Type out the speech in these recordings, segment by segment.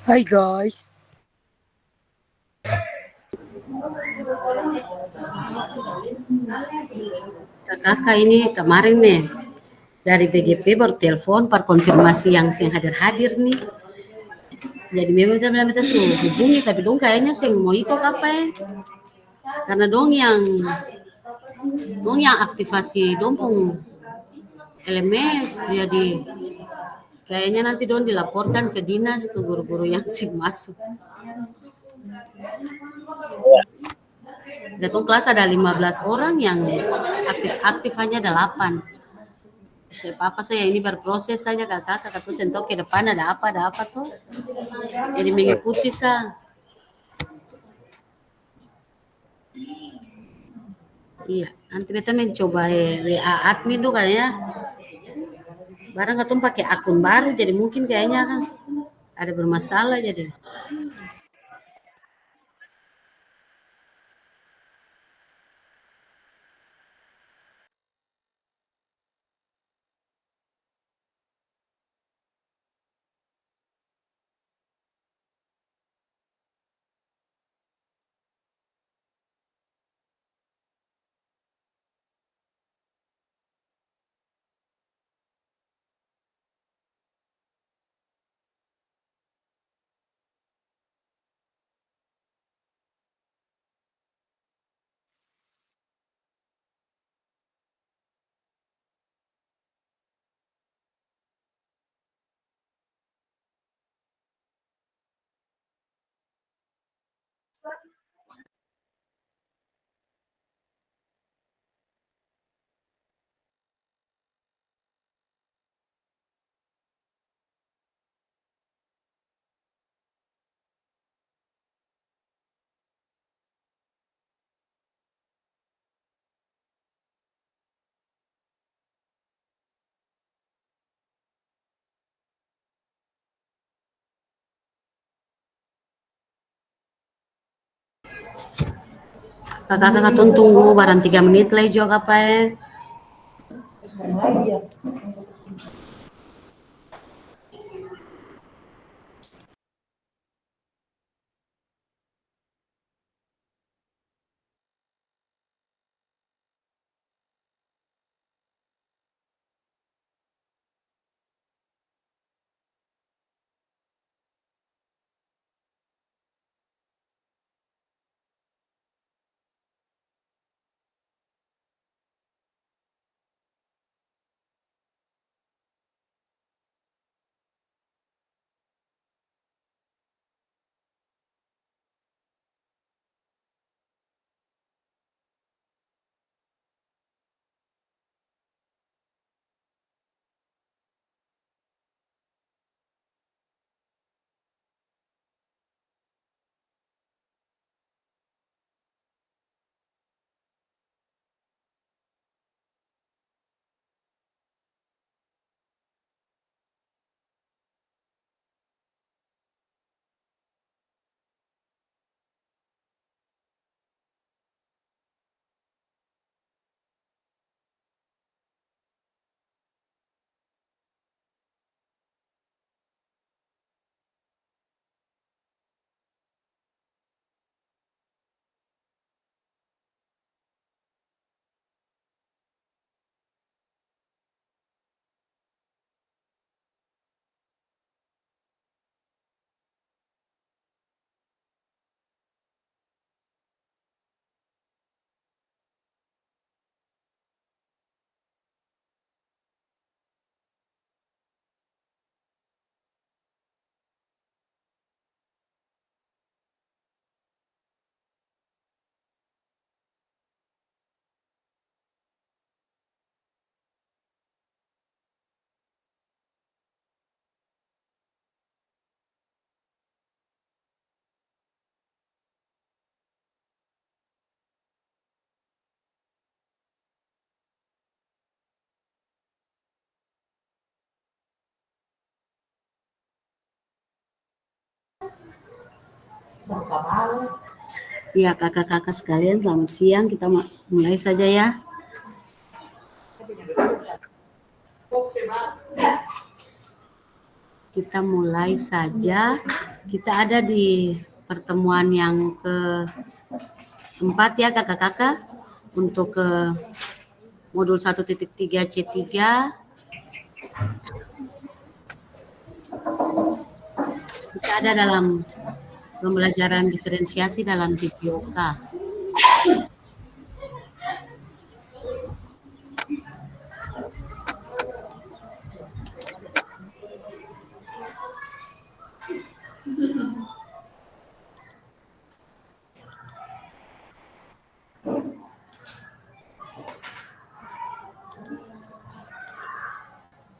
Hai guys. Kakak ini kemarin nih dari BGP baru telepon par konfirmasi yang hadir nih. Jadi memang kita suruh hubungi tapi dong kayaknya mau ikut apa ya? Karena dong yang aktivasi dompung LMS, jadi kayaknya nanti dong dilaporkan ke dinas tuh guru-guru yang masuk. Datang kelas ada 15 orang yang aktif hanya 8. Apa saya ini berproses saja kakak tuh sentok ke depan ada apa tuh. Jadi mengikuti Iya, nanti beta mencoba WA admin tuh kan ya. Barang katong pakai akun baru jadi mungkin kayaknya kan ada bermasalah jadi. Kakak tunggu barang 3 menit lagi juga apa ya. Iya kakak-kakak sekalian selamat siang, kita mulai saja ya. Kita mulai saja Kita ada di pertemuan yang keempat ya kakak-kakak untuk ke modul 1.3 C3. Kita ada dalam pembelajaran diferensiasi dalam PJOK.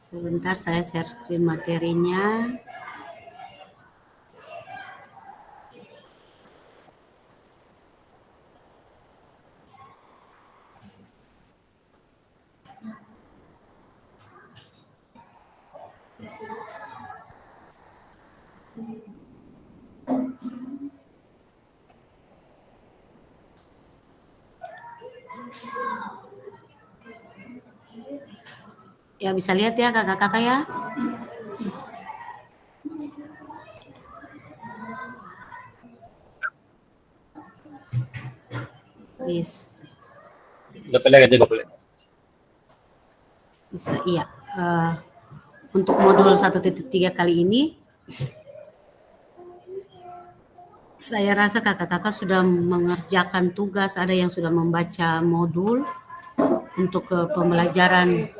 Sebentar saya share screen materinya. Ya bisa lihat ya kakak-kakak ya. Please. Bisa iya. Untuk modul 1.3 kali ini saya rasa kakak-kakak sudah mengerjakan tugas, ada yang sudah membaca modul untuk pembelajaran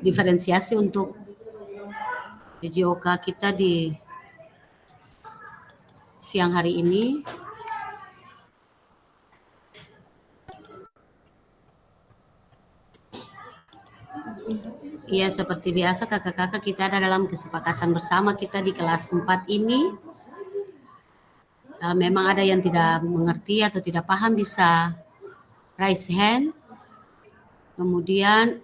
diferensiasi untuk PJOK kita di siang hari ini. Iya, seperti biasa kakak-kakak kita ada dalam kesepakatan bersama kita di kelas 4 ini. Kalau memang ada yang tidak mengerti atau tidak paham bisa raise hand. Kemudian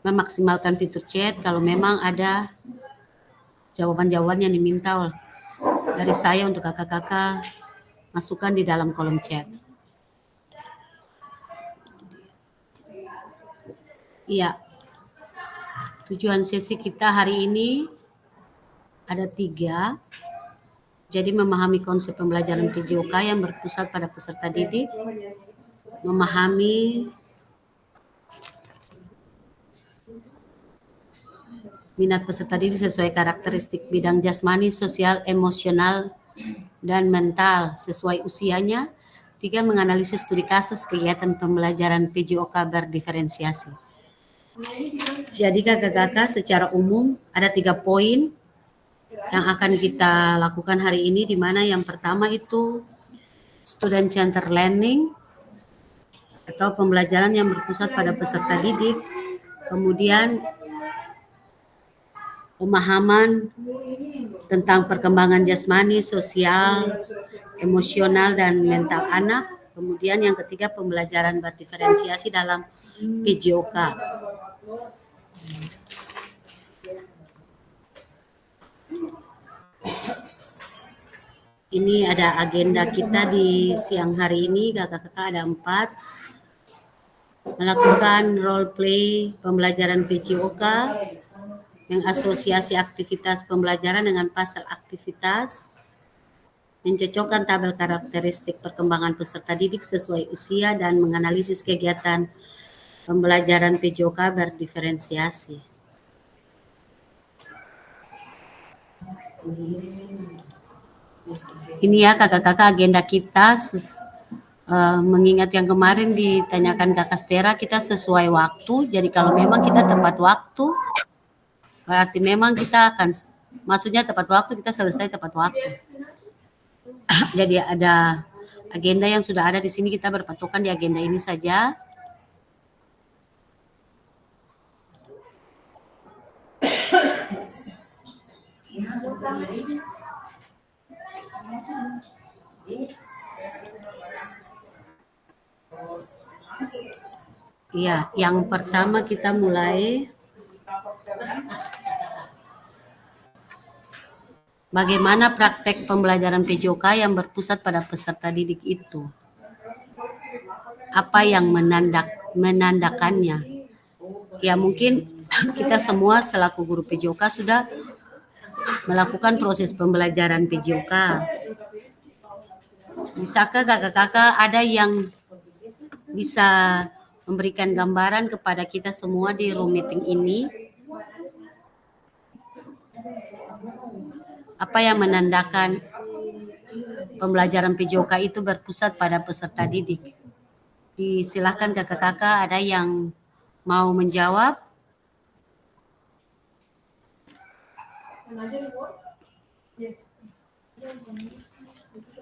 memaksimalkan fitur chat kalau memang ada jawaban-jawaban yang diminta dari saya untuk kakak-kakak masukkan di dalam kolom chat. Iya, tujuan sesi kita hari ini ada 3. Jadi memahami konsep pembelajaran PJOK yang berpusat pada peserta didik, memahami minat peserta didik sesuai karakteristik bidang jasmani, sosial, emosional, dan mental sesuai usianya. 3. Menganalisis studi kasus kegiatan pembelajaran PJOK berdiferensiasi. Jadi kakak-kakak secara umum ada 3 poin yang akan kita lakukan hari ini, di mana yang pertama itu student center learning atau pembelajaran yang berpusat pada peserta didik. Kemudian pemahaman tentang perkembangan jasmani, sosial, emosional, dan mental anak. Kemudian yang ketiga pembelajaran berdiferensiasi dalam PJOK. Ini ada agenda kita di siang hari ini, kakak-kakak ada 4. Melakukan role play pembelajaran PJOK, mengasosiasi aktivitas pembelajaran dengan pasal aktivitas, mencocokkan tabel karakteristik perkembangan peserta didik sesuai usia, dan menganalisis kegiatan pembelajaran PJOK berdiferensiasi. Ini ya kakak-kakak agenda kita. Mengingat yang kemarin ditanyakan Kak Kastera, kita sesuai waktu. Jadi kalau memang kita tepat waktu, berarti memang kita akan, maksudnya tepat waktu, kita selesai tepat waktu. Jadi ada agenda yang sudah ada di sini, kita berpatokan di agenda ini saja. Iya, yang pertama kita mulai bagaimana praktek pembelajaran PJOK yang berpusat pada peserta didik itu. Apa yang menandakannya? Ya mungkin kita semua selaku guru PJOK sudah melakukan proses pembelajaran PJOK. Bisakah kakak-kakak ada yang bisa memberikan gambaran kepada kita semua di room meeting ini? Apa yang menandakan pembelajaran PJOK itu berpusat pada peserta didik? Silakan kakak-kakak, ada yang mau menjawab?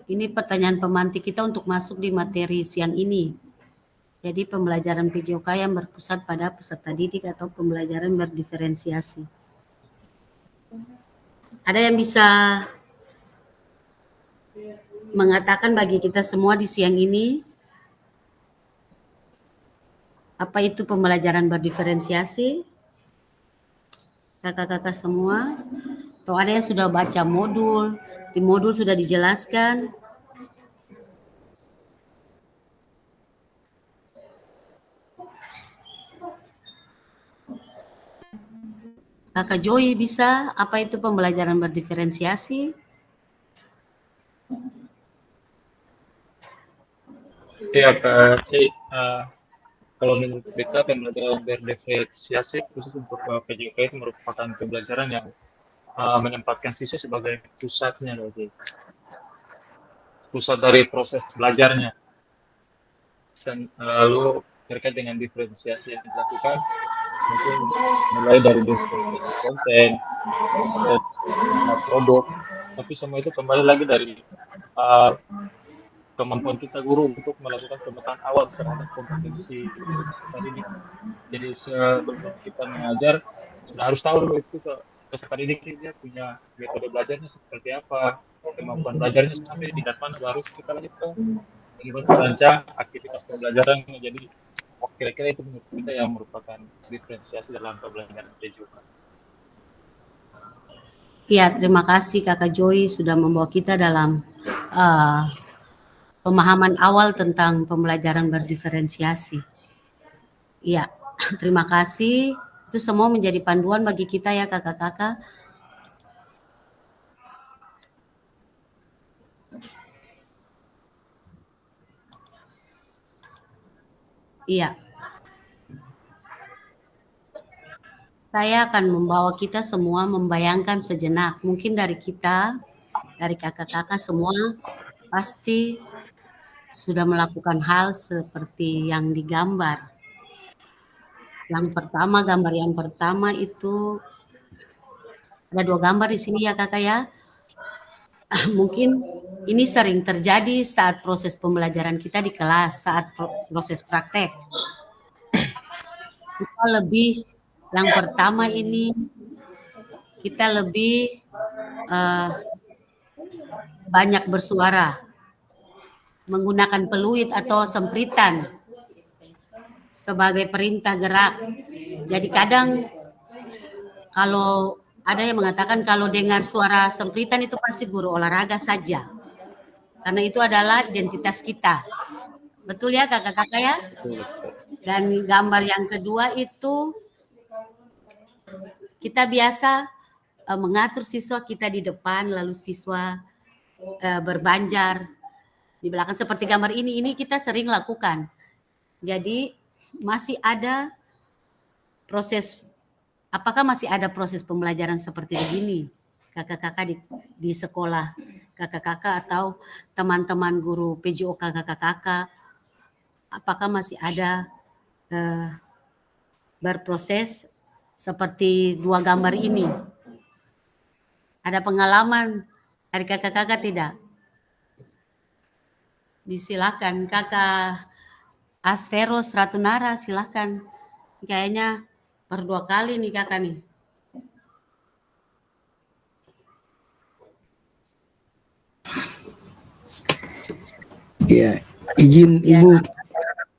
Ini pertanyaan pemantik kita untuk masuk di materi siang ini. Jadi pembelajaran PJOK yang berpusat pada peserta didik atau pembelajaran berdiferensiasi. Ada yang bisa mengatakan bagi kita semua di siang ini apa itu pembelajaran berdiferensiasi? Kakak-kakak semua, atau ada yang sudah baca modul, di modul sudah dijelaskan? Kakak Joy bisa, apa itu pembelajaran berdiferensiasi? Ya Kak Ci, kalau menurut kita pembelajaran berdiferensiasi khusus untuk PJOK itu merupakan pembelajaran yang menempatkan siswa sebagai pusatnya, pusat dari proses belajarnya. Lalu terkait dengan diferensiasi yang dilakukan, mungkin mulai dari diferensiasi konten, produk, tapi semua itu kembali lagi dari kemampuan kita guru untuk melakukan pemetaan awal terhadap kompetensi dari peserta didik. Jadi sebelum kita mengajar, sudah harus tahu dulu itu peserta didik dia punya metode belajarnya seperti apa, kemampuan belajarnya sampai tingkat mana, baru kita lanjutkan bagaimana merancang aktivitas pembelajaran. Jadi kira-kira itu menurut kita yang merupakan diferensiasi dalam pembelajaran PJOK. Ya, terima kasih Kakak Joy sudah membawa kita dalam pemahaman awal tentang pembelajaran berdiferensiasi. Iya, terima kasih. Itu semua menjadi panduan bagi kita ya kakak-kakak. Iya. Saya akan membawa kita semua membayangkan sejenak. Mungkin dari kita, dari kakak-kakak semua, pasti sudah melakukan hal seperti yang digambar. Gambar yang pertama itu, ada 2 gambar di sini ya kakak ya. Mungkin ini sering terjadi saat proses pembelajaran kita di kelas, saat proses praktek. Kita lebih, yang pertama ini, kita lebih banyak bersuara, menggunakan peluit atau sempritan sebagai perintah gerak. Jadi kadang kalau ada yang mengatakan kalau dengar suara sempritan itu pasti guru olahraga saja. Karena itu adalah identitas kita. Betul ya kakak-kakak ya? Dan gambar yang kedua itu kita biasa mengatur siswa kita di depan, lalu siswa berbanjar di belakang seperti gambar ini kita sering lakukan. Jadi masih ada proses, apakah masih ada proses pembelajaran seperti begini kakak-kakak di sekolah kakak-kakak atau teman-teman guru PJOK kakak-kakak, apakah masih ada berproses seperti 2 gambar ini? Ada pengalaman dari kakak-kakak tidak? Disilakan kakak Asferos Ratunara, silakan. Kayaknya per 2 kali nih kakak nih. Ya, izin ya. Ibu,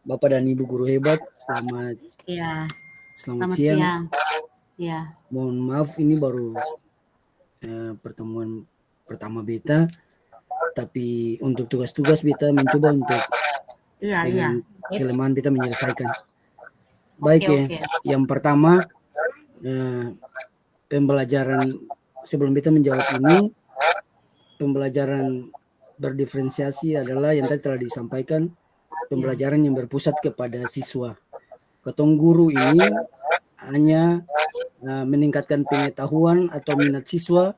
Bapak dan Ibu guru hebat, selamat. Ya. Selamat siang. Ya. Mohon maaf ini baru pertemuan pertama beta, tapi untuk tugas-tugas beta mencoba untuk dengan kelemahan beta menyelesaikan. Baik ya. Yang pertama pembelajaran sebelum beta menjawab ini, pembelajaran berdiferensiasi adalah yang tadi telah disampaikan, pembelajaran yang berpusat kepada siswa. Ketong guru ini hanya meningkatkan pengetahuan atau minat siswa,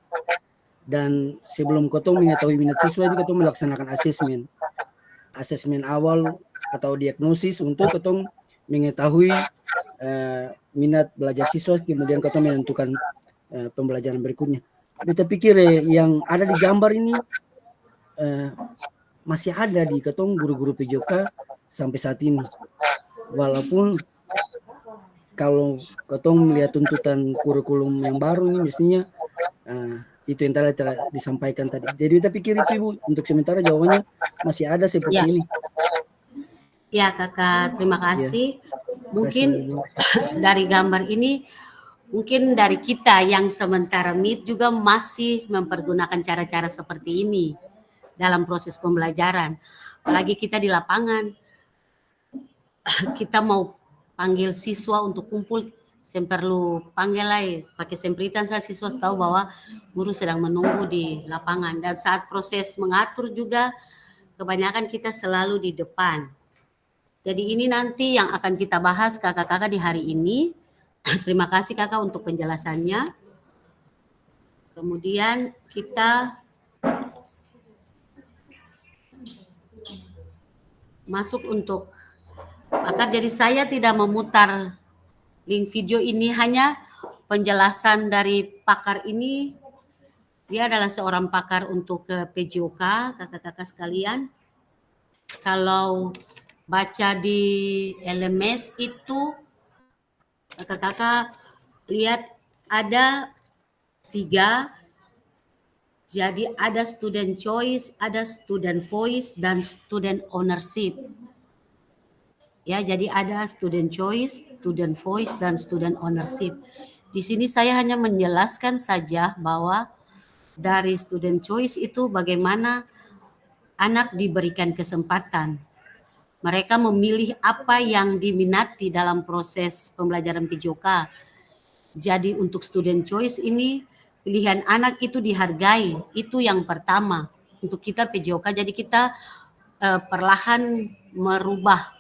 dan sebelum ketong mengetahui minat siswa ini ketong melaksanakan asesmen awal atau diagnosis untuk ketong mengetahui minat belajar siswa, kemudian ketong menentukan pembelajaran berikutnya. Beta pikir yang ada di gambar ini masih ada di ketong guru-guru PJOK sampai saat ini. Walaupun kalau ketong melihat tuntutan kurikulum yang baru ini mestinya itu yang telah disampaikan tadi. Jadi kita pikir itu Ibu, untuk sementara jawabannya masih ada seperti ini. Ya Kakak, terima kasih. Mungkin dari gambar ini, mungkin dari kita yang sementara Meet juga masih mempergunakan cara-cara seperti ini dalam proses pembelajaran. Apalagi kita di lapangan, kita mau panggil siswa untuk kumpul, saya perlu panggil lagi pakai sempritan, saya siswa tahu bahwa guru sedang menunggu di lapangan. Dan saat proses mengatur juga kebanyakan kita selalu di depan. Jadi ini nanti yang akan kita bahas kakak-kakak di hari ini. Terima kasih kakak untuk penjelasannya. Kemudian kita masuk untuk pakar. Jadi saya tidak memutar link video ini, hanya penjelasan dari pakar ini. Dia adalah seorang pakar untuk ke PJOK, kakak-kakak sekalian. Kalau baca di LMS itu, kakak-kakak lihat ada 3. Jadi ada student choice, ada student voice, dan student ownership. Ya, jadi ada student choice, student voice, dan student ownership. Di sini saya hanya menjelaskan saja bahwa dari student choice itu bagaimana anak diberikan kesempatan. Mereka memilih apa yang diminati dalam proses pembelajaran PJOK. Jadi untuk student choice ini, pilihan anak itu dihargai. Itu yang pertama untuk kita PJOK. Jadi kita perlahan merubah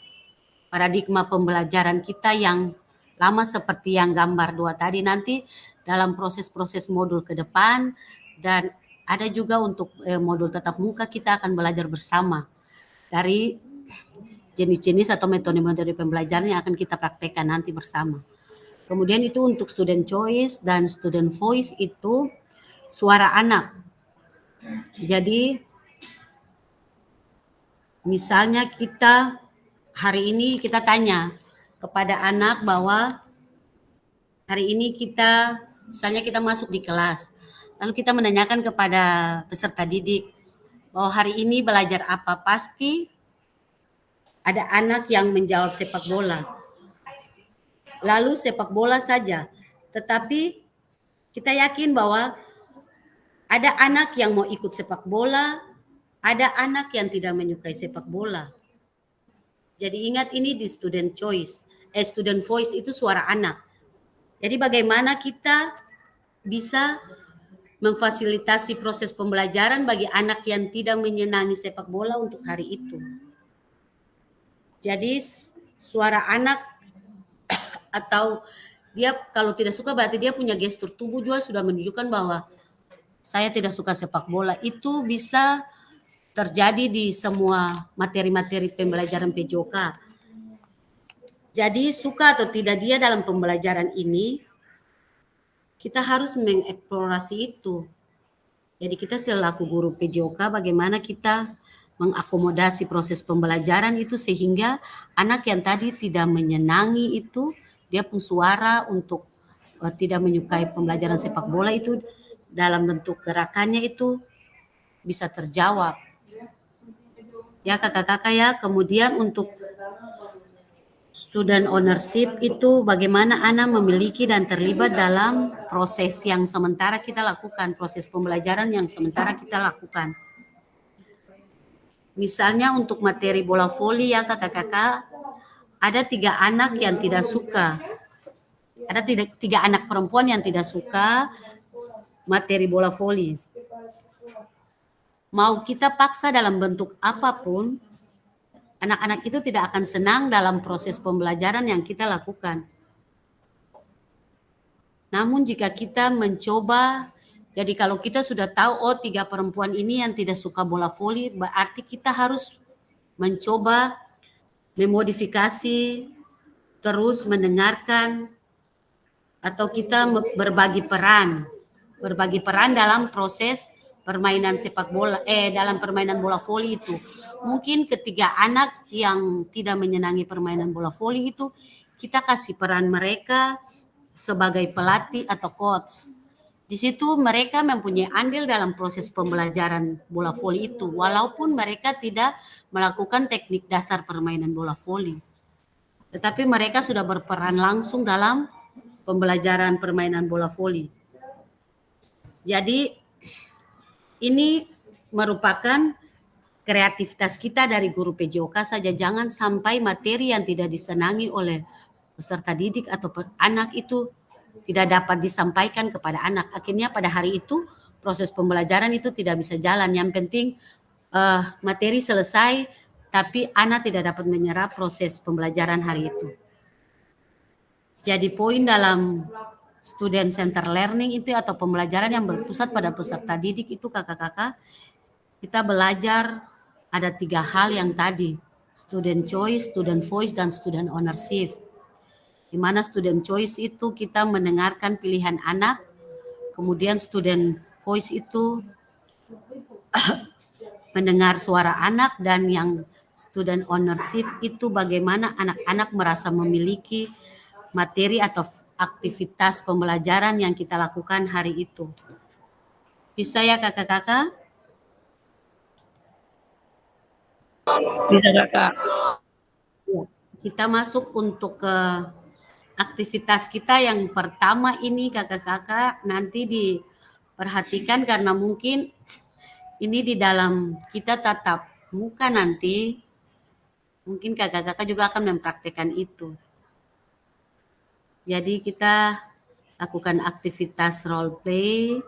paradigma pembelajaran kita yang lama seperti yang gambar 2 tadi, nanti dalam proses-proses modul ke depan. Dan ada juga untuk modul tatap muka kita akan belajar bersama dari jenis-jenis atau metode-metode pembelajaran yang akan kita praktekkan nanti bersama. Kemudian itu untuk student choice dan student voice itu suara anak. Jadi misalnya kita hari ini kita tanya kepada anak bahwa hari ini kita, misalnya kita masuk di kelas, lalu kita menanyakan kepada peserta didik bahwa hari ini belajar apa, pasti ada anak yang menjawab sepak bola. Lalu sepak bola saja. Tetapi kita yakin bahwa ada anak yang mau ikut sepak bola, ada anak yang tidak menyukai sepak bola. Jadi ingat ini di student choice, student voice itu suara anak. Jadi bagaimana kita bisa memfasilitasi proses pembelajaran bagi anak yang tidak menyenangi sepak bola untuk hari itu. Jadi suara anak, atau dia kalau tidak suka berarti dia punya gestur tubuh juga sudah menunjukkan bahwa saya tidak suka sepak bola. Itu bisa terjadi di semua materi-materi pembelajaran PJOK. Jadi suka atau tidak dia dalam pembelajaran ini, kita harus mengeksplorasi itu. Jadi kita selaku guru PJOK bagaimana kita mengakomodasi proses pembelajaran itu sehingga anak yang tadi tidak menyenangi itu, dia pun suara untuk tidak menyukai pembelajaran sepak bola itu dalam bentuk gerakannya itu bisa terjawab. Ya kakak-kakak ya, kemudian untuk student ownership itu bagaimana anak memiliki dan terlibat dalam proses yang sementara kita lakukan, proses pembelajaran yang sementara kita lakukan. Misalnya untuk materi bola voli ya kakak-kakak, ada 3 anak yang tidak suka. Ada 3 anak perempuan yang tidak suka materi bola voli. Mau kita paksa dalam bentuk apapun, anak-anak itu tidak akan senang dalam proses pembelajaran yang kita lakukan. Namun jika kita mencoba, jadi kalau kita sudah tahu, oh 3 perempuan ini yang tidak suka bola voli, berarti kita harus mencoba memodifikasi, terus mendengarkan, atau kita berbagi peran dalam proses permainan sepak bola, dalam permainan bola voli itu. Mungkin ketiga anak yang tidak menyenangi permainan bola voli itu, kita kasih peran mereka sebagai pelatih atau coach. Di situ mereka mempunyai andil dalam proses pembelajaran bola voli itu, walaupun mereka tidak melakukan teknik dasar permainan bola voli. Tetapi mereka sudah berperan langsung dalam pembelajaran permainan bola voli. Jadi ini merupakan kreativitas kita dari guru PJOK saja. Jangan sampai materi yang tidak disenangi oleh peserta didik atau anak itu tidak dapat disampaikan kepada anak. Akhirnya pada hari itu proses pembelajaran itu tidak bisa jalan. Yang penting materi selesai, tapi anak tidak dapat menyerap proses pembelajaran hari itu. Jadi poin dalam student center learning itu atau pembelajaran yang berpusat pada peserta didik itu kakak-kakak, kita belajar ada 3 hal yang tadi, student choice, student voice, dan student ownership. Di mana student choice itu kita mendengarkan pilihan anak, kemudian student voice itu mendengar suara anak, dan yang student ownership itu bagaimana anak-anak merasa memiliki materi atau aktivitas pembelajaran yang kita lakukan hari itu. Bisa ya kakak-kakak? Bisa kakak. Kita masuk untuk ke aktivitas kita yang pertama ini kakak-kakak, nanti diperhatikan karena mungkin ini di dalam kita tatap muka nanti, mungkin kakak-kakak juga akan mempraktekkan itu. Jadi kita lakukan aktivitas role play.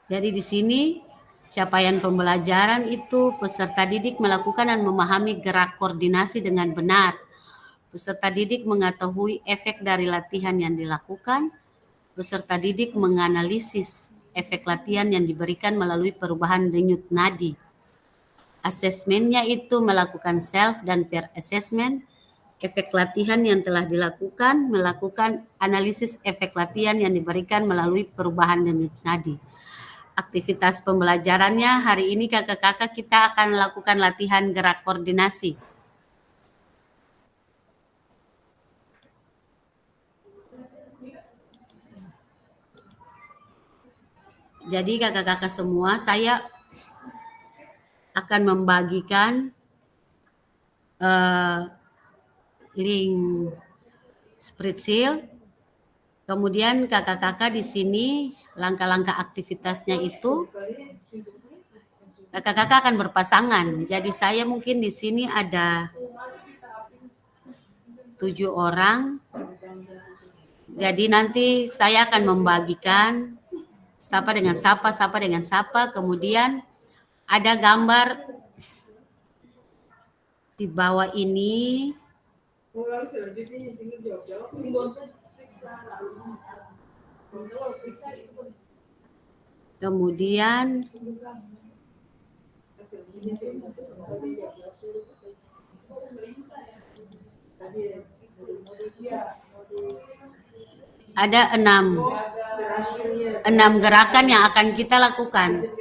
Jadi di sini capaian pembelajaran itu peserta didik melakukan dan memahami gerak koordinasi dengan benar. Peserta didik mengetahui efek dari latihan yang dilakukan. Peserta didik menganalisis efek latihan yang diberikan melalui perubahan denyut nadi. Asesmennya itu melakukan self dan peer assessment. Efek latihan yang telah dilakukan, melakukan analisis efek latihan yang diberikan melalui perubahan denyut nadi. Aktivitas pembelajarannya hari ini kakak-kakak kita akan lakukan latihan gerak koordinasi. Jadi kakak-kakak semua, saya akan membagikan link spreadsheet. Kemudian kakak-kakak di sini langkah-langkah aktivitasnya itu kakak-kakak akan berpasangan. Jadi saya mungkin di sini ada 7 orang. Jadi nanti saya akan membagikan sapa dengan sapa, kemudian ada gambar di bawah ini. Kemudian ada 6 gerakan yang akan kita lakukan.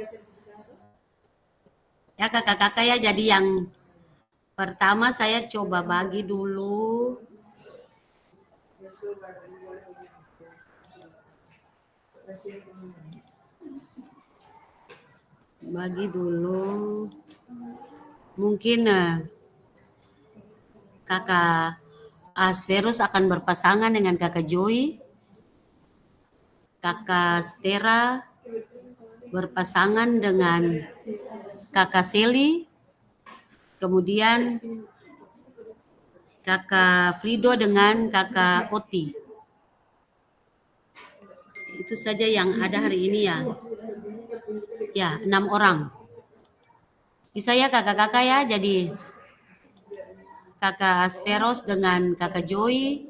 Ya kakak-kakak ya, jadi yang pertama saya coba bagi dulu. Mungkin kakak Asverus akan berpasangan dengan kakak Joy. Kakak Stera berpasangan dengan kakak Seli. Kemudian Kakak Frido dengan Kakak Oti. Itu saja yang ada hari ini ya. Ya, 6 orang. Bisa ya kakak-kakak ya, jadi Kakak Asferos dengan Kakak Joy,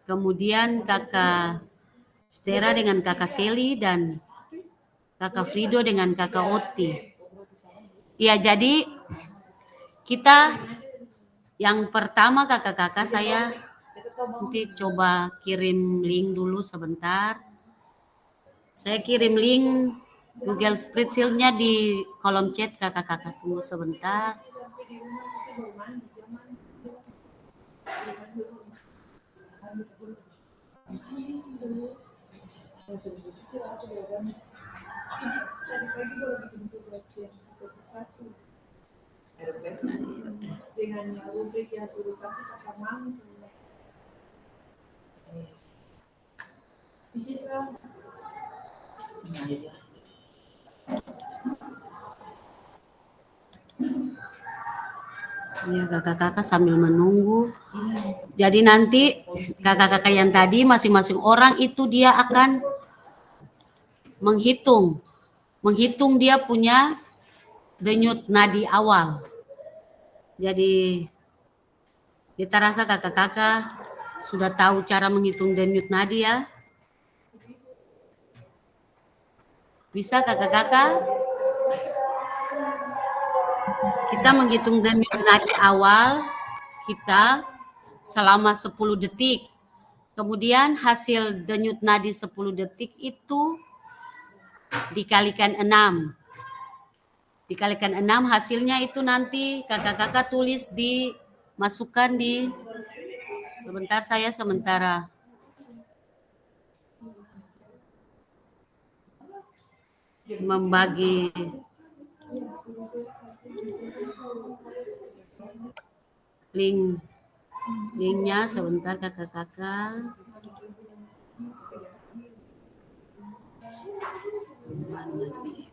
kemudian Kakak Stera dengan Kakak Seli, dan Kakak Frido dengan Kakak Oti. Ya, jadi kita yang pertama kakak-kakak saya nanti coba kirim link dulu sebentar. Saya kirim link Google Spreadsheet-nya di kolom chat kakak-kakak, tunggu sebentar. Ya kakak-kakak sambil menunggu. Jadi nanti kakak-kakak yang tadi masing-masing orang itu dia akan menghitung dia punya denyut nadi awal. Jadi kita rasa kakak-kakak sudah tahu cara menghitung denyut nadi ya? Bisa kakak-kakak? Kita menghitung denyut nadi awal kita selama 10 detik. Kemudian hasil denyut nadi 10 detik itu dikalikan 6. Dikalikan 6 hasilnya itu nanti kakak-kakak tulis masukkan di sebentar saya sementara membagi linknya sebentar kakak-kakak. Mana nih?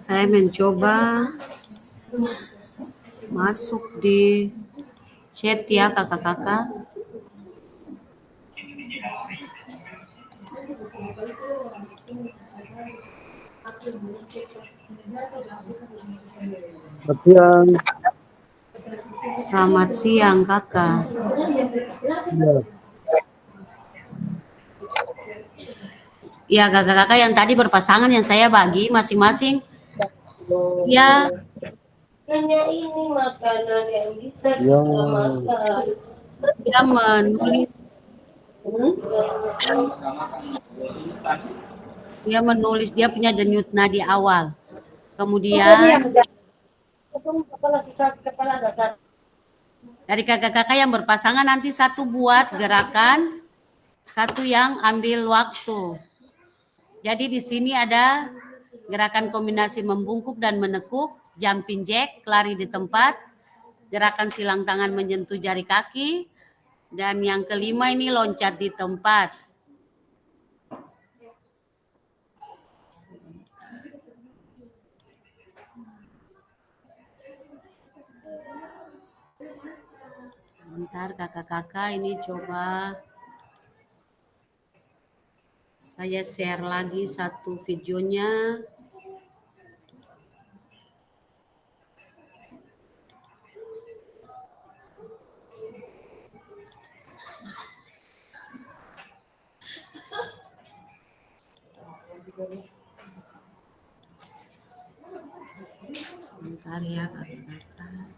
Saya mencoba masuk di chat ya kakak-kakak. Selamat siang kakak. Ya kakak-kakak yang tadi berpasangan yang saya bagi masing-masing. Ya. Hanya ini makanan yang bisa kita makan. Dia menulis. Dia menulis dia punya denyut nadi awal. Kemudian dari kakak-kakak yang berpasangan nanti satu buat gerakan, satu yang ambil waktu. Jadi di sini ada gerakan kombinasi membungkuk dan menekuk, jumping jack, lari di tempat, gerakan silang tangan menyentuh jari kaki, dan yang kelima ini loncat di tempat. Bentar kakak-kakak ini coba saya share lagi satu videonya. Sebentar ya kakak-kakak.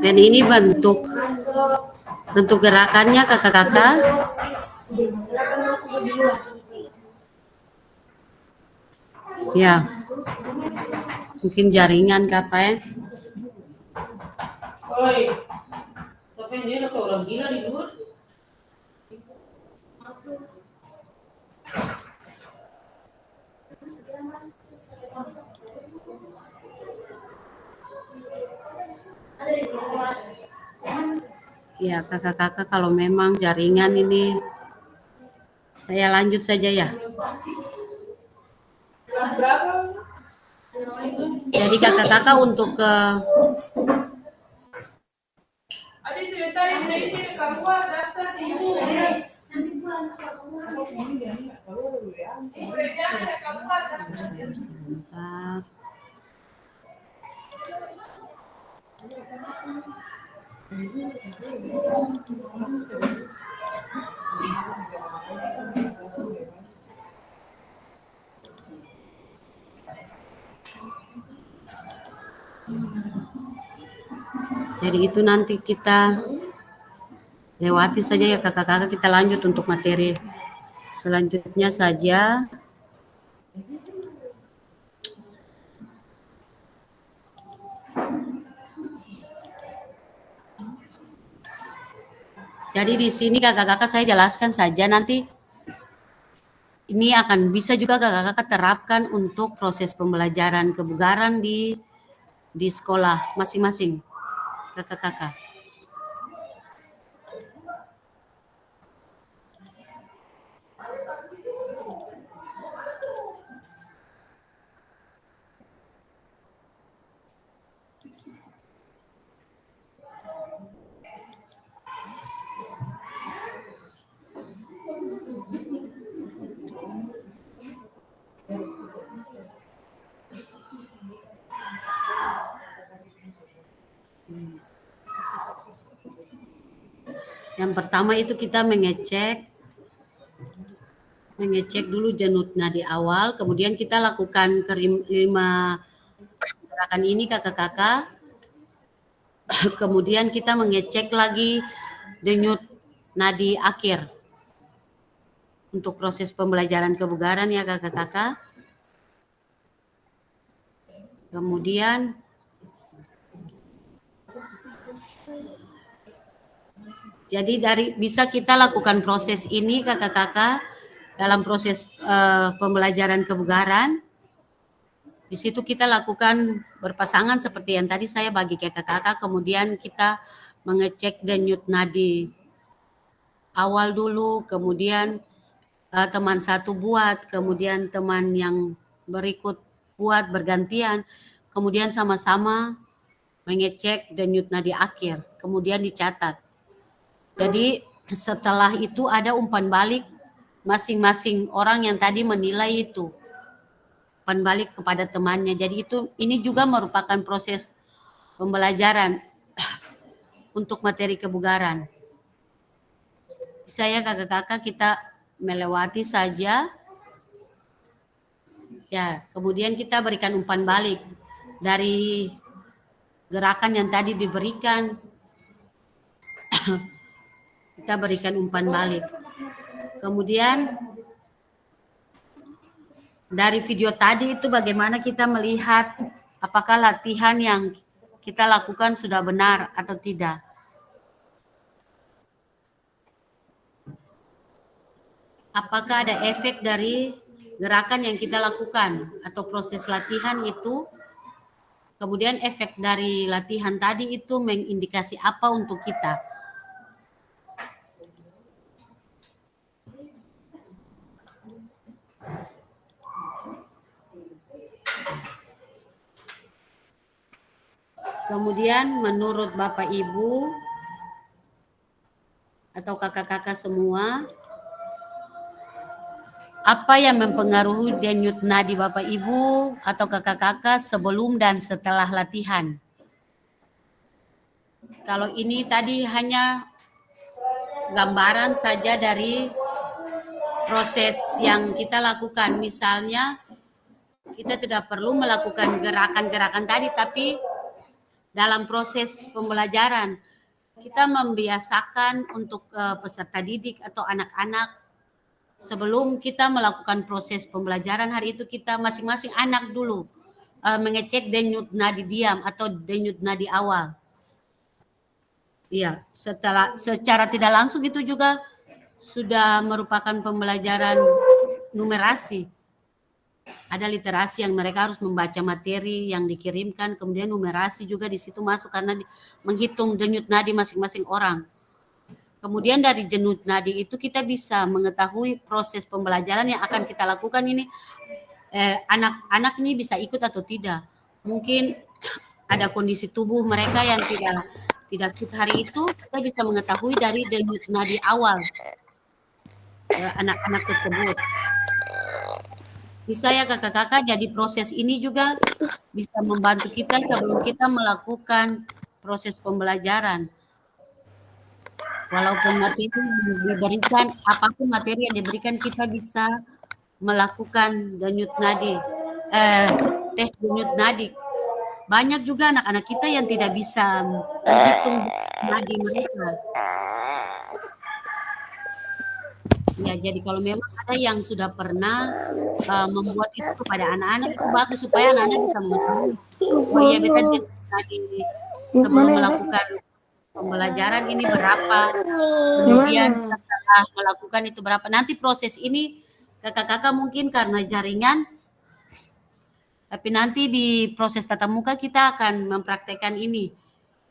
Dan ini bentuk gerakannya kakak-kakak. Ya, mungkin jaringan apa ya? Oi, siapa yang dia atau orang gila di luar? Ya, kakak-kakak kalau memang jaringan ini, saya lanjut saja ya. Jadi kakak-kakak untuk ke sebentar. Jadi itu nanti kita lewati saja ya kakak-kakak, kita lanjut untuk materi selanjutnya saja. Jadi di sini kakak-kakak saya jelaskan saja, nanti ini akan bisa juga kakak-kakak terapkan untuk proses pembelajaran kebugaran di sekolah masing-masing kakak-kakak. Yang pertama itu kita mengecek dulu denyut nadi awal, kemudian kita lakukan ke 5 gerakan ini kakak-kakak. Kemudian kita mengecek lagi denyut nadi akhir untuk proses pembelajaran kebugaran ya kakak-kakak. Kemudian jadi bisa kita lakukan proses ini kakak-kakak dalam proses pembelajaran kebugaran. Di situ kita lakukan berpasangan seperti yang tadi saya bagi ke kakak-kakak, kemudian kita mengecek denyut nadi awal dulu, kemudian teman satu buat, kemudian teman yang berikut buat bergantian, kemudian sama-sama mengecek denyut nadi akhir, kemudian dicatat. Jadi setelah itu ada umpan balik masing-masing orang yang tadi menilai itu. Umpan balik kepada temannya. Jadi ini juga merupakan proses pembelajaran untuk materi kebugaran. Saya kakak-kakak kita melewati saja. Ya, kemudian kita berikan umpan balik dari gerakan yang tadi diberikan. Kita berikan umpan balik. Kemudian dari video tadi itu bagaimana kita melihat apakah latihan yang kita lakukan sudah benar atau tidak. Apakah ada efek dari gerakan yang kita lakukan atau proses latihan itu. Kemudian efek dari latihan tadi itu mengindikasi apa untuk kita. Kemudian menurut Bapak Ibu atau kakak-kakak semua, apa yang mempengaruhi denyut nadi Bapak Ibu atau kakak-kakak sebelum dan setelah latihan? Kalau ini tadi hanya gambaran saja dari proses yang kita lakukan. Misalnya, kita tidak perlu melakukan gerakan-gerakan tadi, tapi dalam proses pembelajaran, kita membiasakan untuk peserta didik atau anak-anak sebelum kita melakukan proses pembelajaran hari itu, kita masing-masing anak dulu mengecek denyut nadi diam atau denyut nadi awal. Iya, secara tidak langsung itu juga sudah merupakan pembelajaran numerasi. Ada literasi yang mereka harus membaca materi yang dikirimkan, kemudian numerasi juga di situ masuk karena menghitung denyut nadi masing-masing orang. Kemudian dari denyut nadi itu kita bisa mengetahui proses pembelajaran yang akan kita lakukan ini, anak-anak ini bisa ikut atau tidak. Mungkin ada kondisi tubuh mereka yang tidak fit hari itu, kita bisa mengetahui dari denyut nadi awal anak-anak tersebut. Bisa ya kakak-kakak, jadi proses ini juga bisa membantu kita sebelum kita melakukan proses pembelajaran. Walaupun materi diberikan, apapun materi yang diberikan, kita bisa melakukan denyut nadi, tes denyut nadi. Banyak juga anak-anak kita yang tidak bisa menghitung nadi mereka. Ya, jadi kalau memang ada yang sudah pernah membuat itu kepada anak-anak, itu bagus supaya anak-anak bisa mengetahui. Oh iya, beta tadi sebelum melakukan pembelajaran ini berapa, kemudian setelah melakukan itu berapa. Nanti proses ini kakak-kakak mungkin karena jaringan, tapi nanti di proses tatap muka kita akan mempraktekkan ini.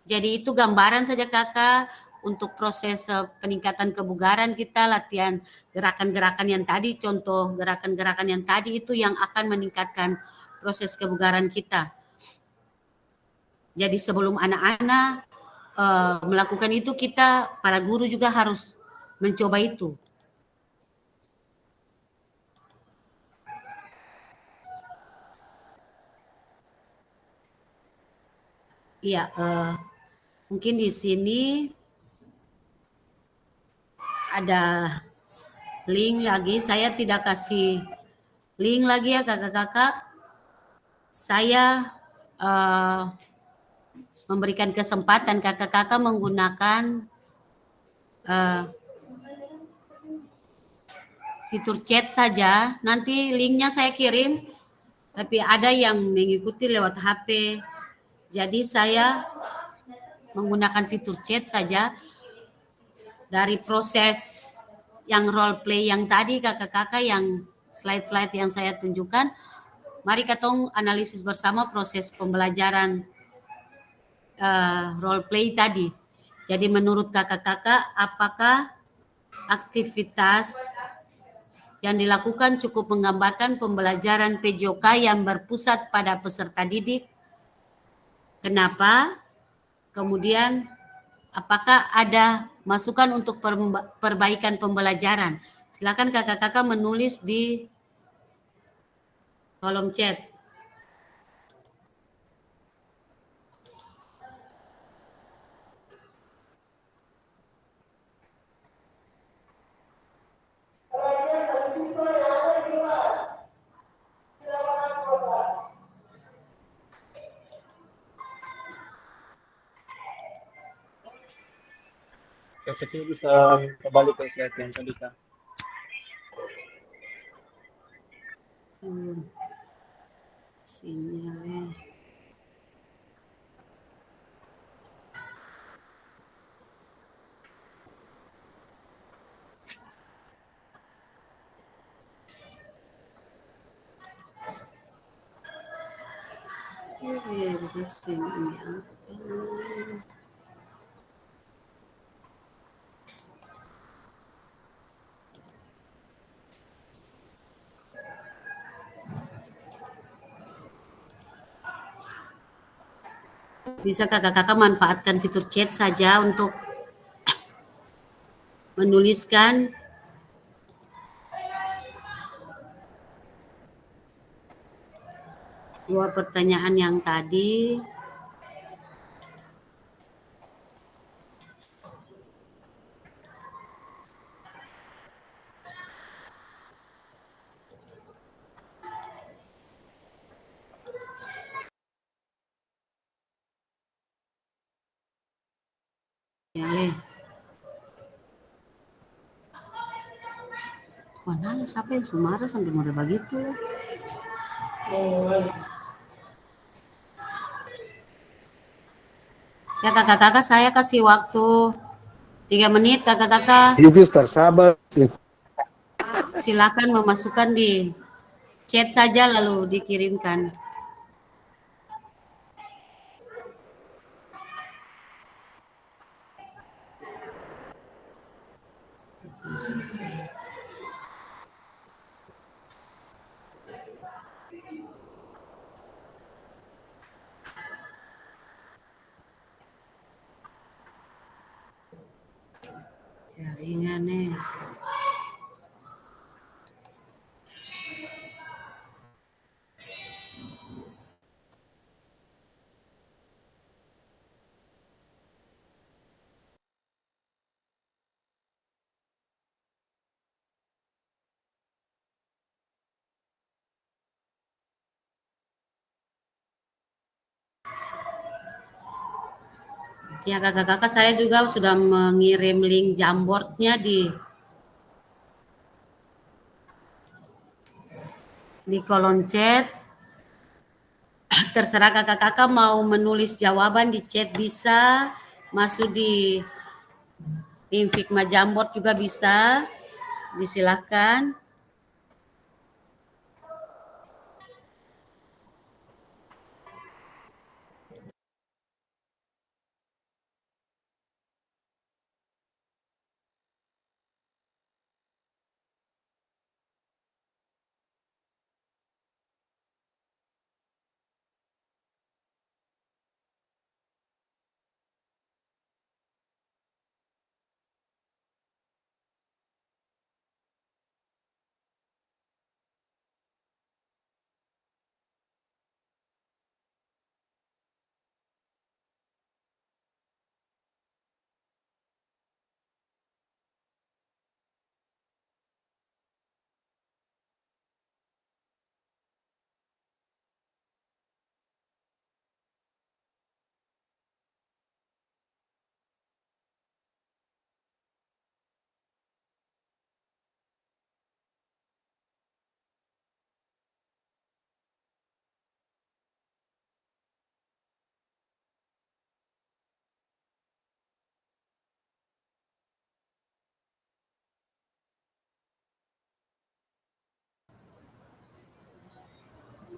Jadi itu gambaran saja kakak untuk proses peningkatan kebugaran kita, latihan gerakan-gerakan yang tadi, contoh gerakan-gerakan yang tadi itu yang akan meningkatkan proses kebugaran kita. Jadi sebelum anak-anak melakukan itu, kita para guru juga harus mencoba itu. Iya, mungkin di sini ada link lagi. Saya tidak kasih link lagi ya kakak-kakak. Saya memberikan kesempatan kakak-kakak menggunakan fitur chat saja. Nanti linknya saya kirim, tapi ada yang mengikuti lewat HP. Jadi saya menggunakan fitur chat saja. Dari proses yang role play yang tadi kakak-kakak, yang slide-slide yang saya tunjukkan, mari kita analisis bersama proses pembelajaran role play tadi. Jadi menurut kakak-kakak, apakah aktivitas yang dilakukan cukup menggambarkan pembelajaran PJOK yang berpusat pada peserta didik? Kenapa? Kemudian apakah ada masukan untuk perbaikan pembelajaran? Silakan kakak-kakak menulis di kolom chat. Yang kecil bisa kembali ke slide yang tadi kan. Sinyalnya. Di sini ya. Bisa kakak-kakak manfaatkan fitur chat saja untuk menuliskan dua pertanyaan yang tadi. Ya, Le. Mana siapa yang sumarah sampai model begitu? Ya kakak-kakak, saya kasih waktu 3 menit kakak-kakak. Itu sabar. Silakan memasukkan di chat saja lalu dikirimkan. Jaringannya. Ya kakak-kakak, saya juga sudah mengirim link Jamboardnya di kolom chat. Terserah kakak-kakak mau menulis jawaban di chat bisa, masuk di link Figma Jamboard juga bisa, disilahkan.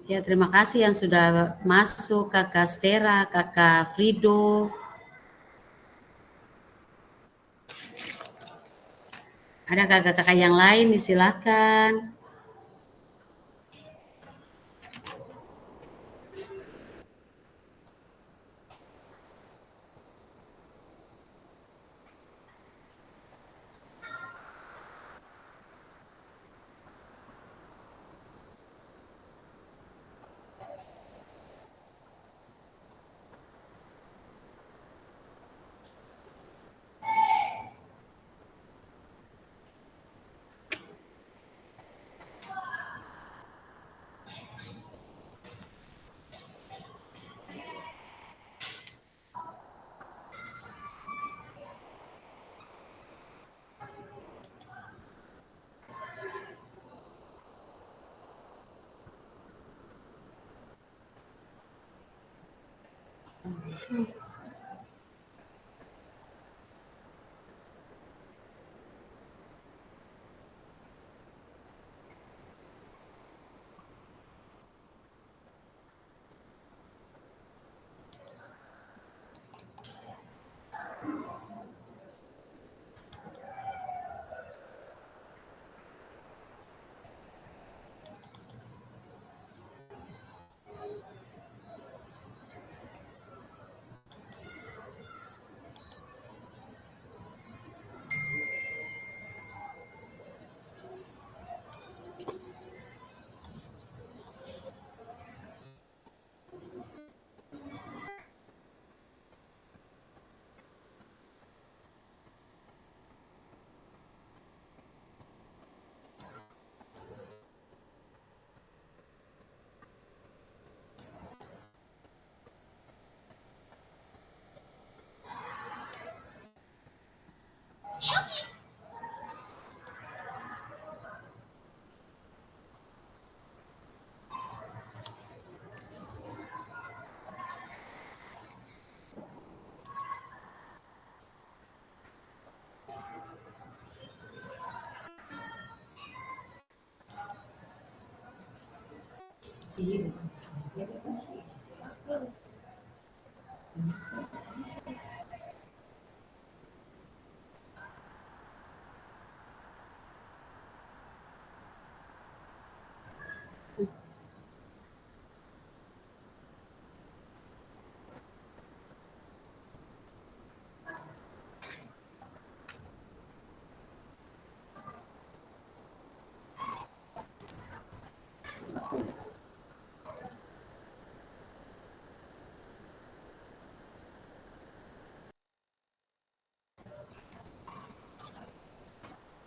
Ya, terima kasih yang sudah masuk, Kakak Stera, Kakak Frido. Ada kakak-kakak yang lain, disilakan.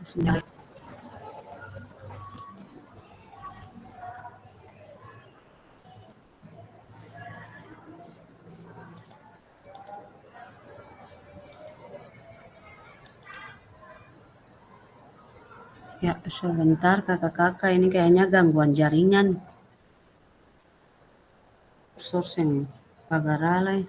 Bismillah. Ya, sebentar kakak-kakak, ini kayaknya gangguan jaringan. Sourcing pagaralay.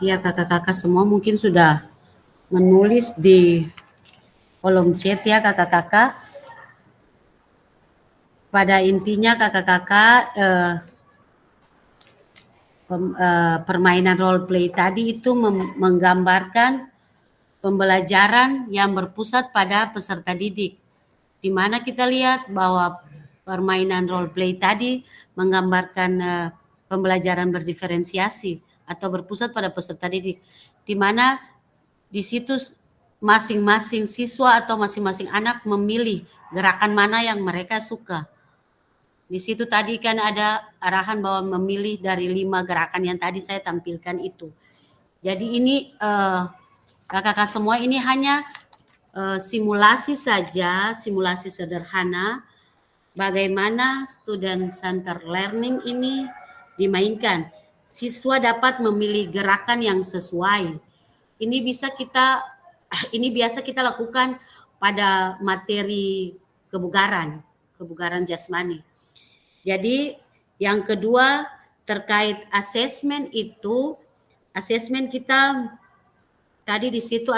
Ya, kakak-kakak semua mungkin sudah menulis di kolom chat ya kakak-kakak. Pada intinya kakak-kakak permainan role play tadi itu menggambarkan pembelajaran yang berpusat pada peserta didik, di mana kita lihat bahwa permainan role play tadi menggambarkan pembelajaran berdiferensiasi atau berpusat pada peserta didik, di mana di situ masing-masing siswa atau masing-masing anak memilih gerakan mana yang mereka suka. Di situ tadi kan ada arahan bahwa memilih dari 5 gerakan yang tadi saya tampilkan itu. Jadi ini kakak-kakak semua ini hanya simulasi saja, simulasi sederhana bagaimana student center learning ini dimainkan. Siswa dapat memilih gerakan yang sesuai. Ini biasa kita lakukan pada materi kebugaran jasmani. Jadi yang kedua terkait asesmen itu, asesmen kita tadi di situ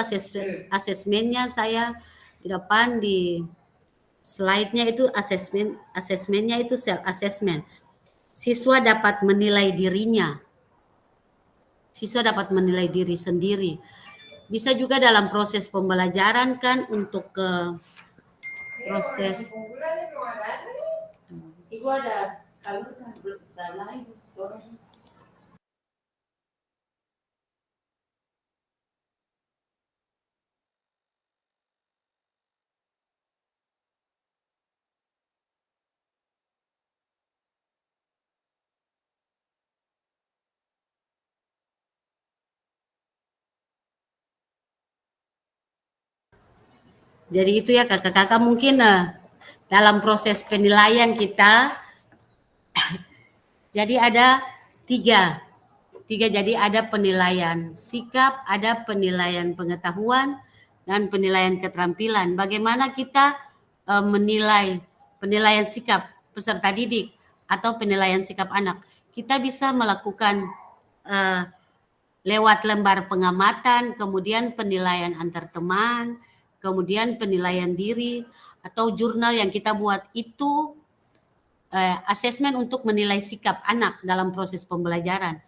asesmennya saya di depan di slide-nya itu asesmennya itu self assessment. Siswa dapat menilai dirinya. Siswa dapat menilai diri sendiri. Bisa juga dalam proses pembelajaran kan untuk proses Ibu ada kalau belum sana ibu. jadi itu ya kakak-kakak mungkin dalam proses penilaian kita jadi ada tiga, jadi ada penilaian sikap, ada penilaian pengetahuan, dan penilaian keterampilan. Bagaimana kita menilai penilaian sikap peserta didik atau penilaian sikap anak? Kita bisa melakukan lewat lembar pengamatan, kemudian penilaian antar teman, kemudian penilaian diri, atau jurnal yang kita buat itu asesmen untuk menilai sikap anak dalam proses pembelajaran.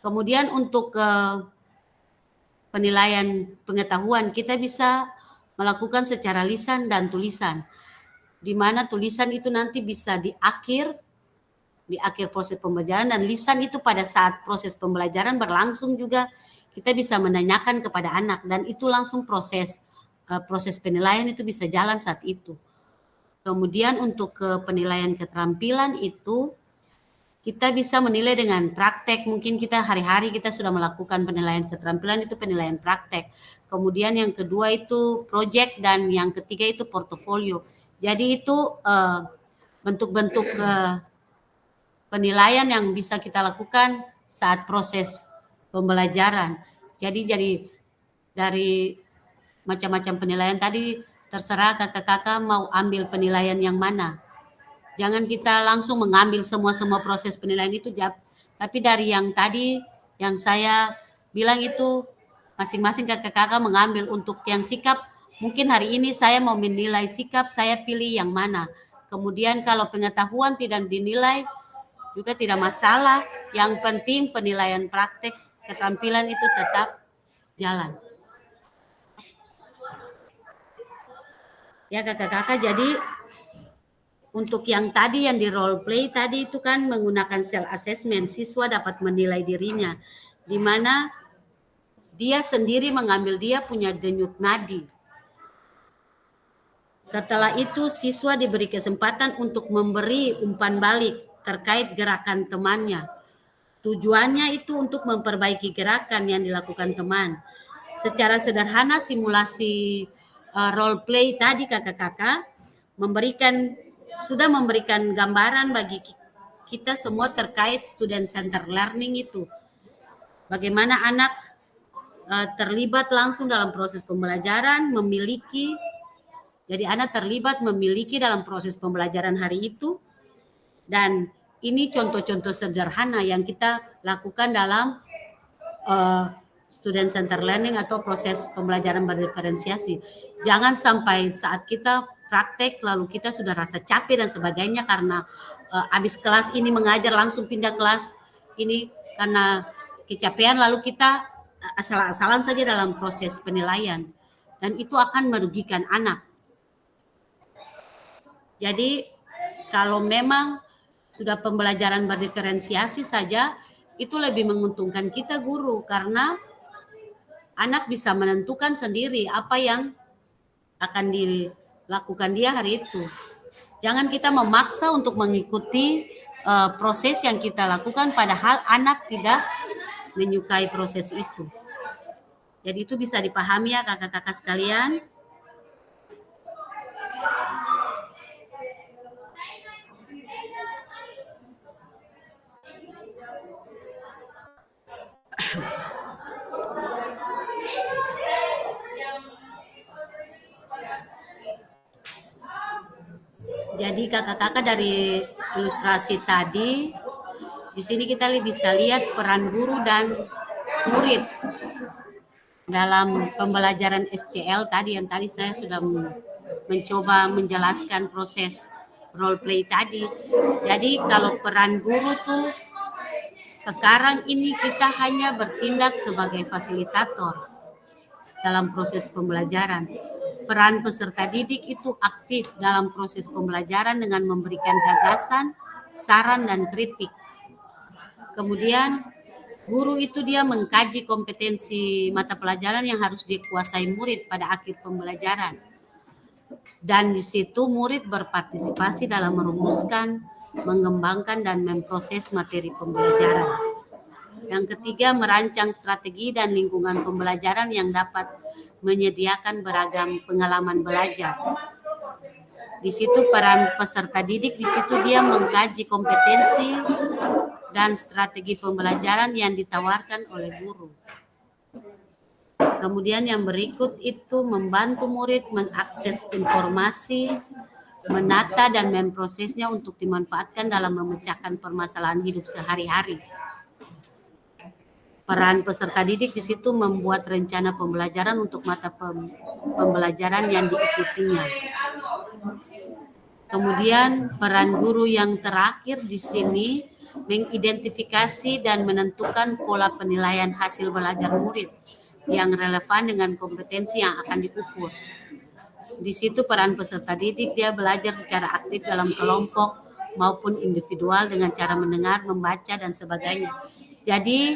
Kemudian untuk penilaian pengetahuan kita bisa melakukan secara lisan dan tulisan, di mana tulisan itu nanti bisa di akhir proses pembelajaran, dan lisan itu pada saat proses pembelajaran berlangsung juga kita bisa menanyakan kepada anak, dan itu langsung proses penilaian itu bisa jalan saat itu. Kemudian untuk penilaian keterampilan itu kita bisa menilai dengan praktek. Mungkin kita hari-hari kita sudah melakukan penilaian keterampilan, itu penilaian praktek. Kemudian yang kedua itu project, dan yang ketiga itu portofolio. Jadi itu bentuk-bentuk penilaian yang bisa kita lakukan saat proses pembelajaran. Jadi dari macam-macam penilaian tadi, terserah kakak-kakak mau ambil penilaian yang mana. Jangan kita langsung mengambil semua proses penilaian itu, tapi dari yang tadi yang saya bilang itu masing-masing kakak-kakak mengambil. Untuk yang sikap, mungkin hari ini saya mau menilai sikap, saya pilih yang mana. Kemudian kalau pengetahuan tidak dinilai juga tidak masalah. Yang penting penilaian praktek keterampilan itu tetap jalan. Ya kakak-kakak, jadi untuk yang tadi yang di role play tadi itu kan menggunakan self assessment, siswa dapat menilai dirinya, di mana dia sendiri mengambil dia punya denyut nadi. Setelah itu siswa diberi kesempatan untuk memberi umpan balik terkait gerakan temannya. Tujuannya itu untuk memperbaiki gerakan yang dilakukan teman. Secara sederhana simulasi role play tadi kakak-kakak sudah memberikan gambaran bagi kita semua terkait student center learning itu. Bagaimana anak terlibat langsung dalam proses pembelajaran, jadi anak terlibat memiliki dalam proses pembelajaran hari itu. Dan ini contoh-contoh sederhana yang kita lakukan dalam student center learning atau proses pembelajaran berdiferensiasi. Jangan sampai saat kita praktek lalu kita sudah rasa capek dan sebagainya karena habis kelas ini mengajar langsung pindah kelas ini karena kecapean, lalu kita asal-asalan saja dalam proses penilaian, dan itu akan merugikan anak. Jadi kalau memang sudah pembelajaran berdiferensiasi saja, itu lebih menguntungkan kita guru, karena anak bisa menentukan sendiri apa yang akan dilakukan dia hari itu. Jangan kita memaksa untuk mengikuti proses yang kita lakukan, padahal anak tidak menyukai proses itu. Jadi itu bisa dipahami ya kakak-kakak sekalian. Jadi kakak-kakak dari ilustrasi tadi, di sini kita bisa lihat peran guru dan murid dalam pembelajaran SCL tadi, yang tadi saya sudah mencoba menjelaskan proses role play tadi. Jadi kalau peran guru tuh sekarang ini kita hanya bertindak sebagai fasilitator dalam proses pembelajaran. Peran peserta didik itu aktif dalam proses pembelajaran dengan memberikan gagasan, saran, dan kritik. Kemudian guru itu dia mengkaji kompetensi mata pelajaran yang harus dikuasai murid pada akhir pembelajaran. Dan di situ murid berpartisipasi dalam merumuskan, mengembangkan, dan memproses materi pembelajaran. Yang ketiga, merancang strategi dan lingkungan pembelajaran yang dapat menyediakan beragam pengalaman belajar. Di situ peran peserta didik, di situ dia mengkaji kompetensi dan strategi pembelajaran yang ditawarkan oleh guru. Kemudian yang berikut itu membantu murid mengakses informasi, menata dan memprosesnya untuk dimanfaatkan dalam memecahkan permasalahan hidup sehari-hari. Peran peserta didik di situ membuat rencana pembelajaran untuk mata pembelajaran yang diikutinya. Kemudian peran guru yang terakhir di sini mengidentifikasi dan menentukan pola penilaian hasil belajar murid yang relevan dengan kompetensi yang akan diukur. Di situ peran peserta didik dia belajar secara aktif dalam kelompok maupun individual dengan cara mendengar, membaca, dan sebagainya. Jadi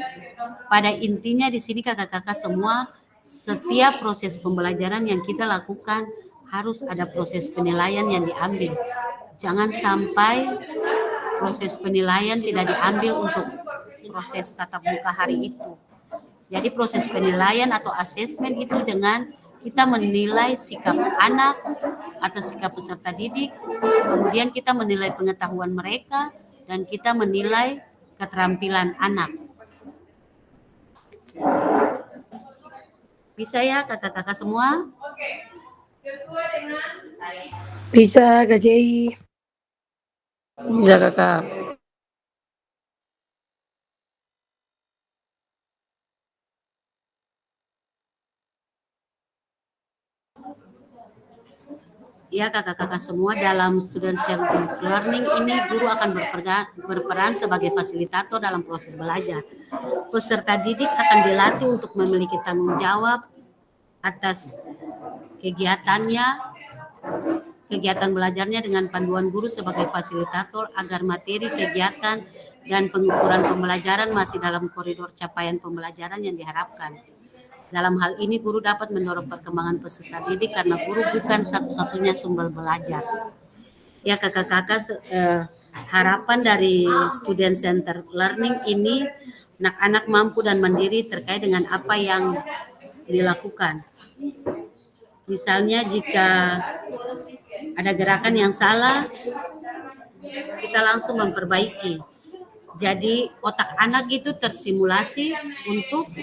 pada intinya di sini kakak-kakak semua, setiap proses pembelajaran yang kita lakukan harus ada proses penilaian yang diambil. Jangan sampai proses penilaian tidak diambil untuk proses tatap muka hari itu. Jadi proses penilaian atau asesmen itu dengan kita menilai sikap anak atau sikap peserta didik, kemudian kita menilai pengetahuan mereka, dan kita menilai keterampilan anak. Bisa ya kakak-kakak semua? Bisa, Kak Jei. Bisa, Kakak. Ya kakak-kakak semua, dalam student centered learning ini guru akan berperan sebagai fasilitator dalam proses belajar. Peserta didik akan dilatih untuk memiliki tanggung jawab atas kegiatan belajarnya dengan panduan guru sebagai fasilitator agar materi, kegiatan, dan pengukuran pembelajaran masih dalam koridor capaian pembelajaran yang diharapkan. Dalam hal ini, guru dapat mendorong perkembangan peserta didik karena guru bukan satu-satunya sumber belajar. Ya kakak-kakak, harapan dari student centered learning ini anak-anak mampu dan mandiri terkait dengan apa yang dilakukan. Misalnya jika ada gerakan yang salah, kita langsung memperbaiki. Jadi otak anak itu tersimulasi untuk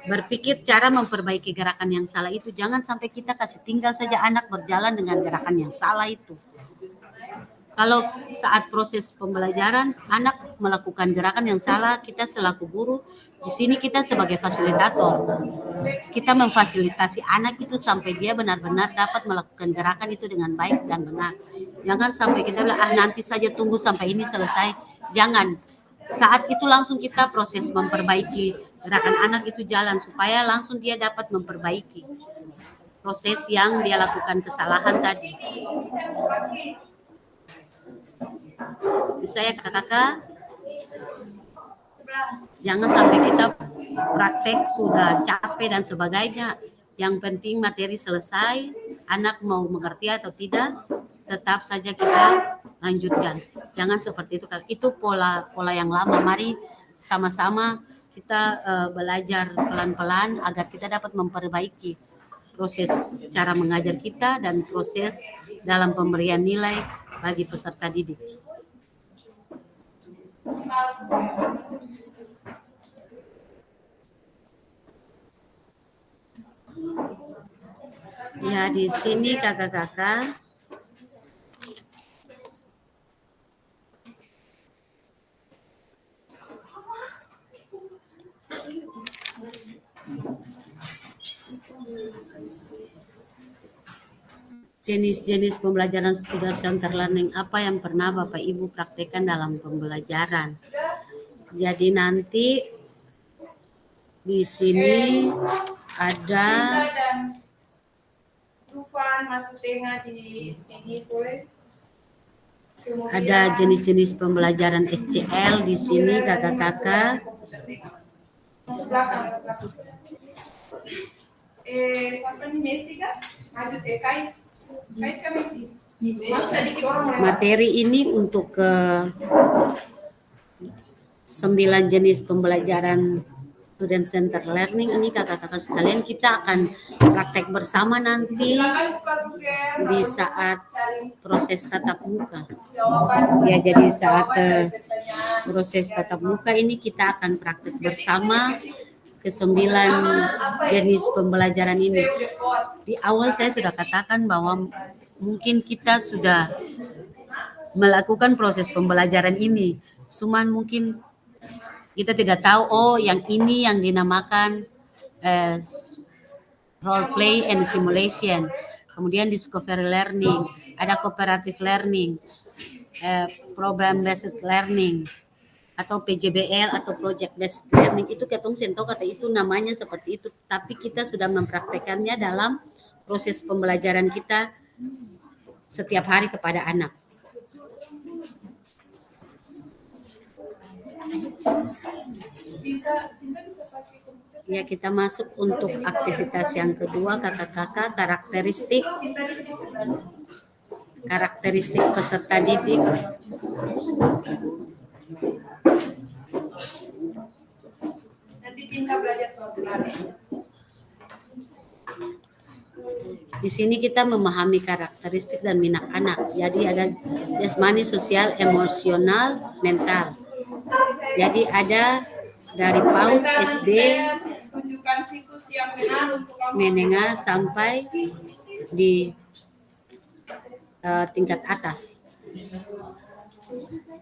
berpikir cara memperbaiki gerakan yang salah itu. Jangan sampai kita kasih tinggal saja anak berjalan dengan gerakan yang salah itu. Kalau saat proses pembelajaran anak melakukan gerakan yang salah, kita selaku guru di sini kita sebagai fasilitator. Kita memfasilitasi anak itu sampai dia benar-benar dapat melakukan gerakan itu dengan baik dan benar. Jangan sampai kita bilang nanti saja tunggu sampai ini selesai. Jangan. Saat itu langsung kita proses memperbaiki gerakan anak itu jalan supaya langsung dia dapat memperbaiki proses yang dia lakukan kesalahan tadi. Bisa ya kakak-kakak? Jangan sampai kita praktek sudah capek dan sebagainya. Yang penting materi selesai, anak mau mengerti atau tidak, tetap saja kita lanjutkan. Jangan seperti itu. Itu pola yang lama. Mari sama-sama kita belajar pelan-pelan agar kita dapat memperbaiki proses cara mengajar kita dan proses dalam pemberian nilai bagi peserta didik. Ya, di sini kakak-kakak jenis-jenis pembelajaran student centered learning apa yang pernah Bapak Ibu praktekkan dalam pembelajaran. Jadi nanti di sini ada jenis-jenis pembelajaran SCL di sini kakak-kakak. Materi ini untuk 9 jenis pembelajaran student centered learning ini kakak-kakak sekalian, kita akan praktek bersama nanti di saat proses tatap muka. Ya, jadi saat proses tatap muka ini kita akan praktek bersama ke-9 jenis pembelajaran ini. Di awal saya sudah katakan bahwa mungkin kita sudah melakukan proses pembelajaran ini, cuman mungkin kita tidak tahu yang ini yang dinamakan role play and simulation, kemudian discovery learning, ada cooperative learning, program based learning, atau PJBL atau project based learning. Itu ketong sento kata itu namanya seperti itu, tapi kita sudah mempraktekannya dalam proses pembelajaran kita setiap hari kepada anak. Ya, kita masuk untuk aktivitas yang kedua kakak-kakak, karakteristik karakteristik peserta didik. Di sini kita memahami karakteristik dan minat anak. Jadi ada jasmani, sosial, emosional, mental. Jadi ada dari PAUD, SD, menengah sampai di tingkat atas.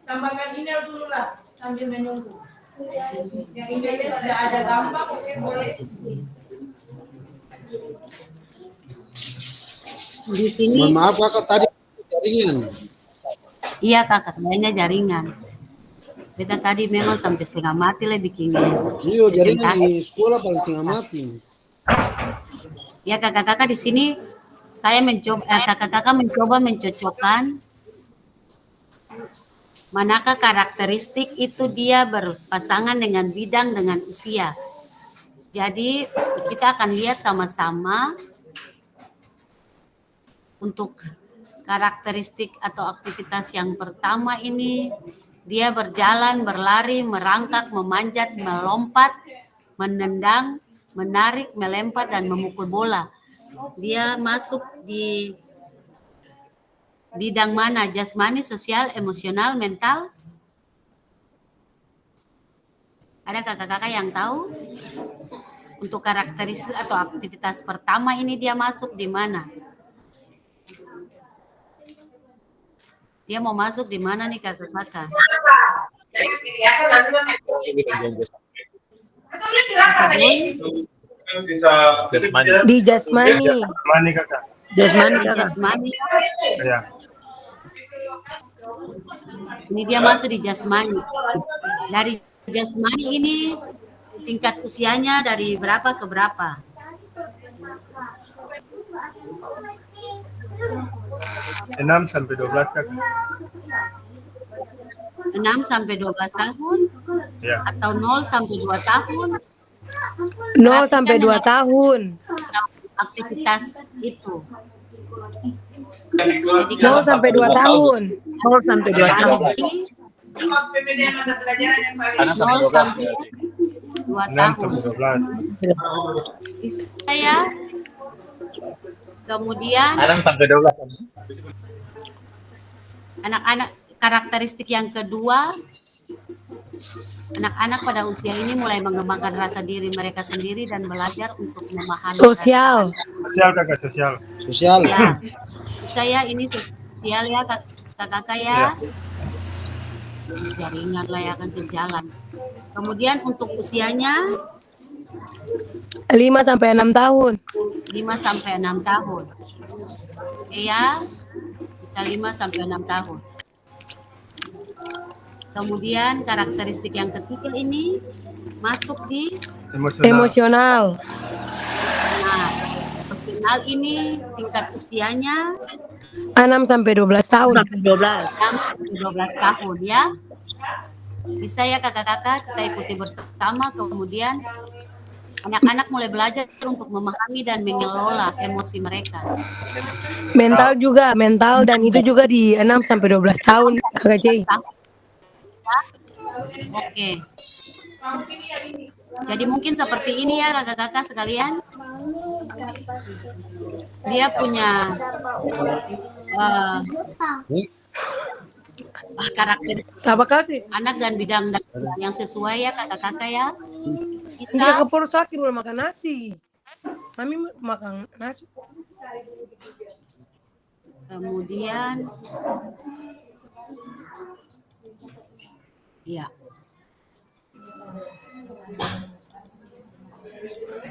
Tambahkan email dulu lah sambil menunggu. Yang emailnya sudah ada gambar, oke boleh. Di sini. Mohon maaf kakak, tadi jaringan. Iya kakak, kayaknya jaringan. Kita tadi memang sampai setengah mati lah bikinnya. Iya, jaringan di sekolah paling setengah mati. Ya kakak-kakak di sini saya mencoba, kakak-kakak mencoba mencocokkan manakah karakteristik itu dia berpasangan dengan bidang dengan usia. Jadi kita akan lihat sama-sama untuk karakteristik atau aktivitas yang pertama ini, dia berjalan, berlari, merangkak, memanjat, melompat, menendang, menarik, melempar, dan memukul bola. Dia masuk di bidang mana? Jasmani, sosial, emosional, mental? Ada kakak-kakak yang tahu? Untuk karakteristik atau aktivitas pertama ini dia masuk di mana? Dia mau masuk di mana nih kakak-kakak? Di jasmani. Jasmani kakak. Jasmani Di jasmani. Ya. Ini dia masuk di jasmani. Dari jasmani ini tingkat usianya dari berapa ke berapa? 6 sampai 12 kakak. 6 sampai 12 tahun Ya. atau 0 sampai 2 tahun? 0 sampai 2 tahun. Aktivitas itu. 0 sampai 2 tahun. 0 sampai 2 tahun. Karena sampai 0 12 sampai berarti. 2 6 tahun. sampai 12. Bisa ya? Kemudian 6 sampai 12. anak-anak karakteristik yang kedua, anak-anak pada usia ini mulai mengembangkan rasa diri mereka sendiri dan belajar untuk memahami Sosial. Sosial kakak, sosial. Sosial. ya. Saya ini sosial ya kakak-kakak ya. Jaringan lah ya akan sejalan. Kemudian untuk usianya 5 sampai 6 tahun. 5 sampai 6 tahun. Iya, bisa 5 sampai 6 tahun. Kemudian karakteristik yang ketiga ini masuk di Emosional. nah, emosional ini tingkat usianya 6 sampai 12 tahun. 12 tahun ya. Bisa ya kakak-kakak kita ikuti bersama, kemudian anak-anak mulai belajar untuk memahami dan mengelola emosi mereka. Mental juga, mental dan itu juga di 6 sampai 12 tahun, Kakak Jay. Oke. Jadi mungkin seperti ini ya kakak-kakak sekalian. Dia punya karakteristik Apa kasih? anak dan bidang yang sesuai ya kakak-kakak ya. Ini Bisa kakak perut sakit belum makan nasi. Kami makan nasi. kemudian ya.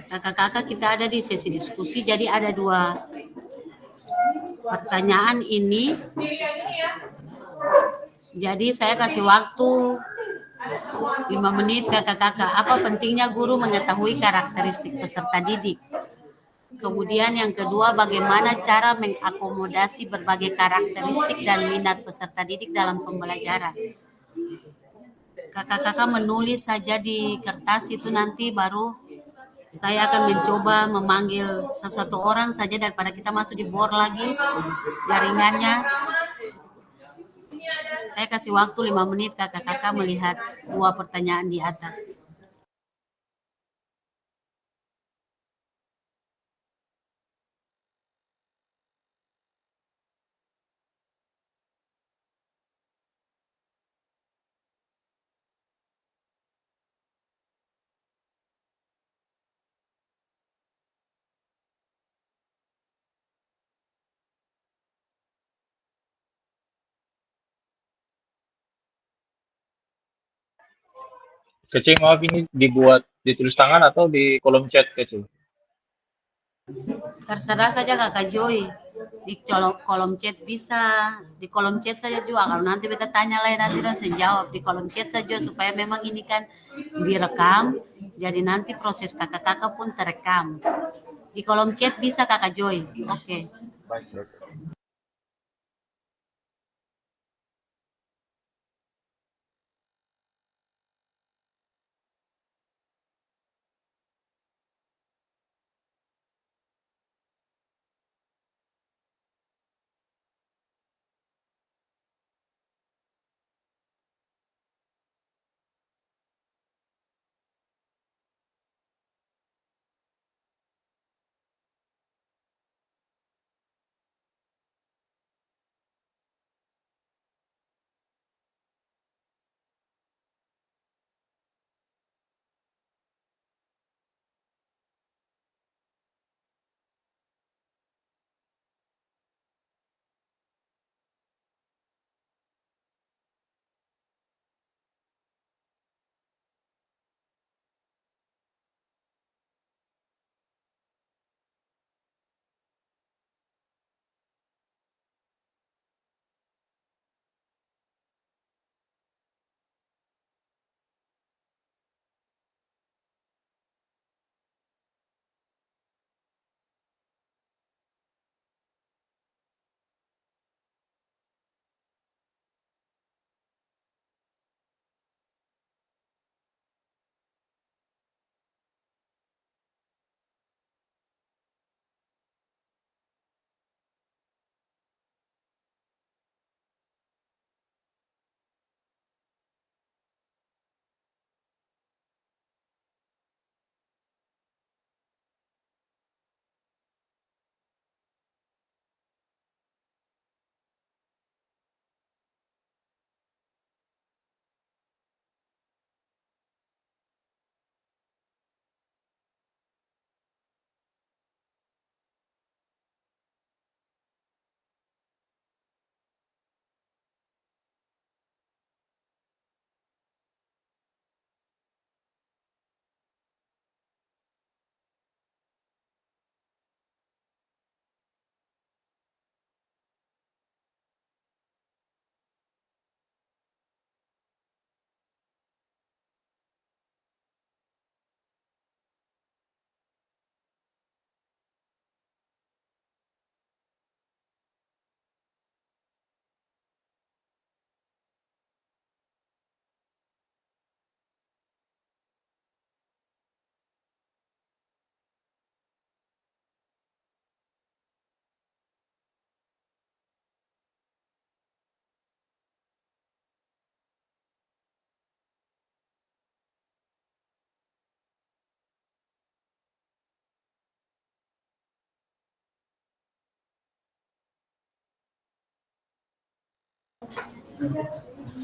Kakak-kakak kita ada di sesi diskusi, jadi ada 2 pertanyaan ini. Jadi saya kasih waktu 5 menit kakak-kakak. Apa pentingnya guru mengetahui karakteristik peserta didik? Kemudian yang kedua, bagaimana cara mengakomodasi berbagai karakteristik dan minat peserta didik dalam pembelajaran? Kakak-kakak menulis saja di kertas itu, nanti baru Saya akan mencoba memanggil sesuatu orang saja daripada kita masuk di bor lagi jaringannya. Saya kasih waktu 5 menit kakak-kakak melihat 2 pertanyaan di atas. Kecil maaf ini dibuat ditulis tangan atau di kolom chat kecil? Terserah saja kakak Joy. Di kolom chat bisa, di kolom chat saja juga. Kalau nanti beta tanya lain nanti langsung jawab di kolom chat saja supaya memang ini kan direkam. Jadi nanti proses kakak-kakak pun terekam. Di kolom chat bisa kakak Joy. Oke.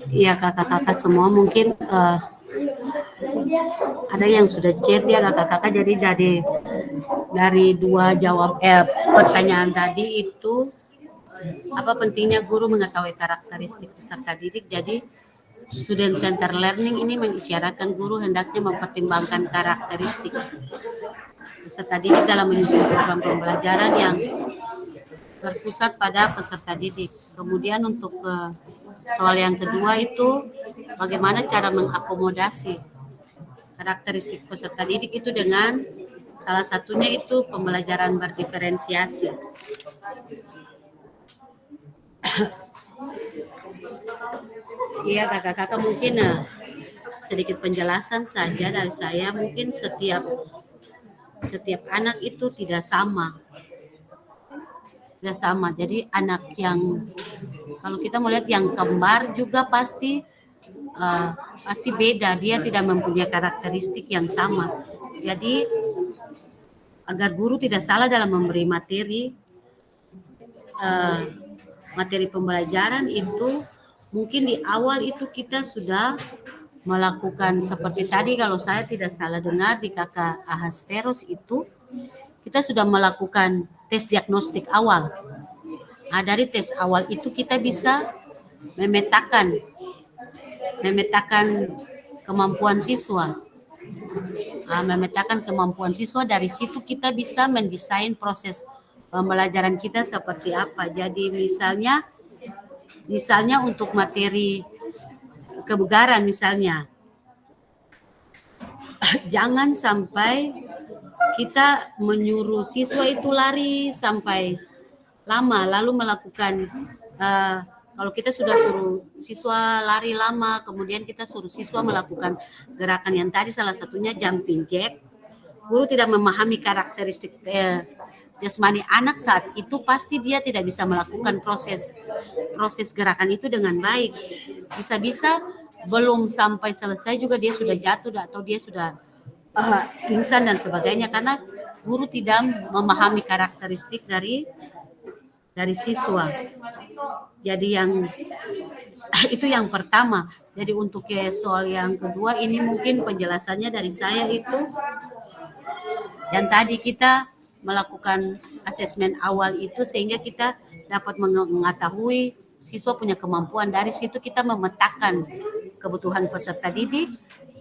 Iya kakak-kakak semua mungkin ada yang sudah chat ya kakak-kakak. Jadi dari 2 pertanyaan tadi itu apa pentingnya guru mengetahui karakteristik peserta didik. Jadi student center learning ini mengisyaratkan guru hendaknya mempertimbangkan karakteristik peserta didik dalam menyusun program pembelajaran yang berpusat pada peserta didik. Kemudian untuk soal yang kedua itu bagaimana cara mengakomodasi karakteristik peserta didik itu dengan salah satunya itu pembelajaran berdiferensiasi. Iya kakak-kakak mungkin sedikit penjelasan saja dari saya. Mungkin setiap setiap anak itu tidak sama. Tidak sama. Jadi anak yang, kalau kita melihat yang kembar juga pasti beda. Dia tidak mempunyai karakteristik yang sama. Jadi agar guru tidak salah dalam memberi materi pembelajaran itu, mungkin di awal itu kita sudah melakukan seperti tadi, kalau saya tidak salah dengar di Kakak Ahasferos itu, kita sudah melakukan tes diagnostik awal. Nah, dari tes awal itu kita bisa memetakan kemampuan siswa. Memetakan kemampuan siswa, dari situ kita bisa mendesain proses pembelajaran kita seperti apa. Jadi misalnya untuk materi kebugaran misalnya, jangan sampai kita menyuruh siswa itu lari sampai lama, lalu melakukan kalau kita sudah suruh siswa lari lama, kemudian kita suruh siswa melakukan gerakan yang tadi salah satunya jumping jack, guru tidak memahami karakteristik jasmani anak saat itu, pasti dia tidak bisa melakukan proses gerakan itu dengan baik. Bisa-bisa belum sampai selesai juga dia sudah jatuh atau dia sudah pingsan dan sebagainya, karena guru tidak memahami karakteristik dari siswa. Jadi yang itu yang pertama. Jadi untuk soal yang kedua ini mungkin penjelasannya dari saya itu yang tadi kita melakukan asesmen awal itu sehingga kita dapat mengetahui siswa punya kemampuan. Dari situ kita memetakan kebutuhan peserta didik,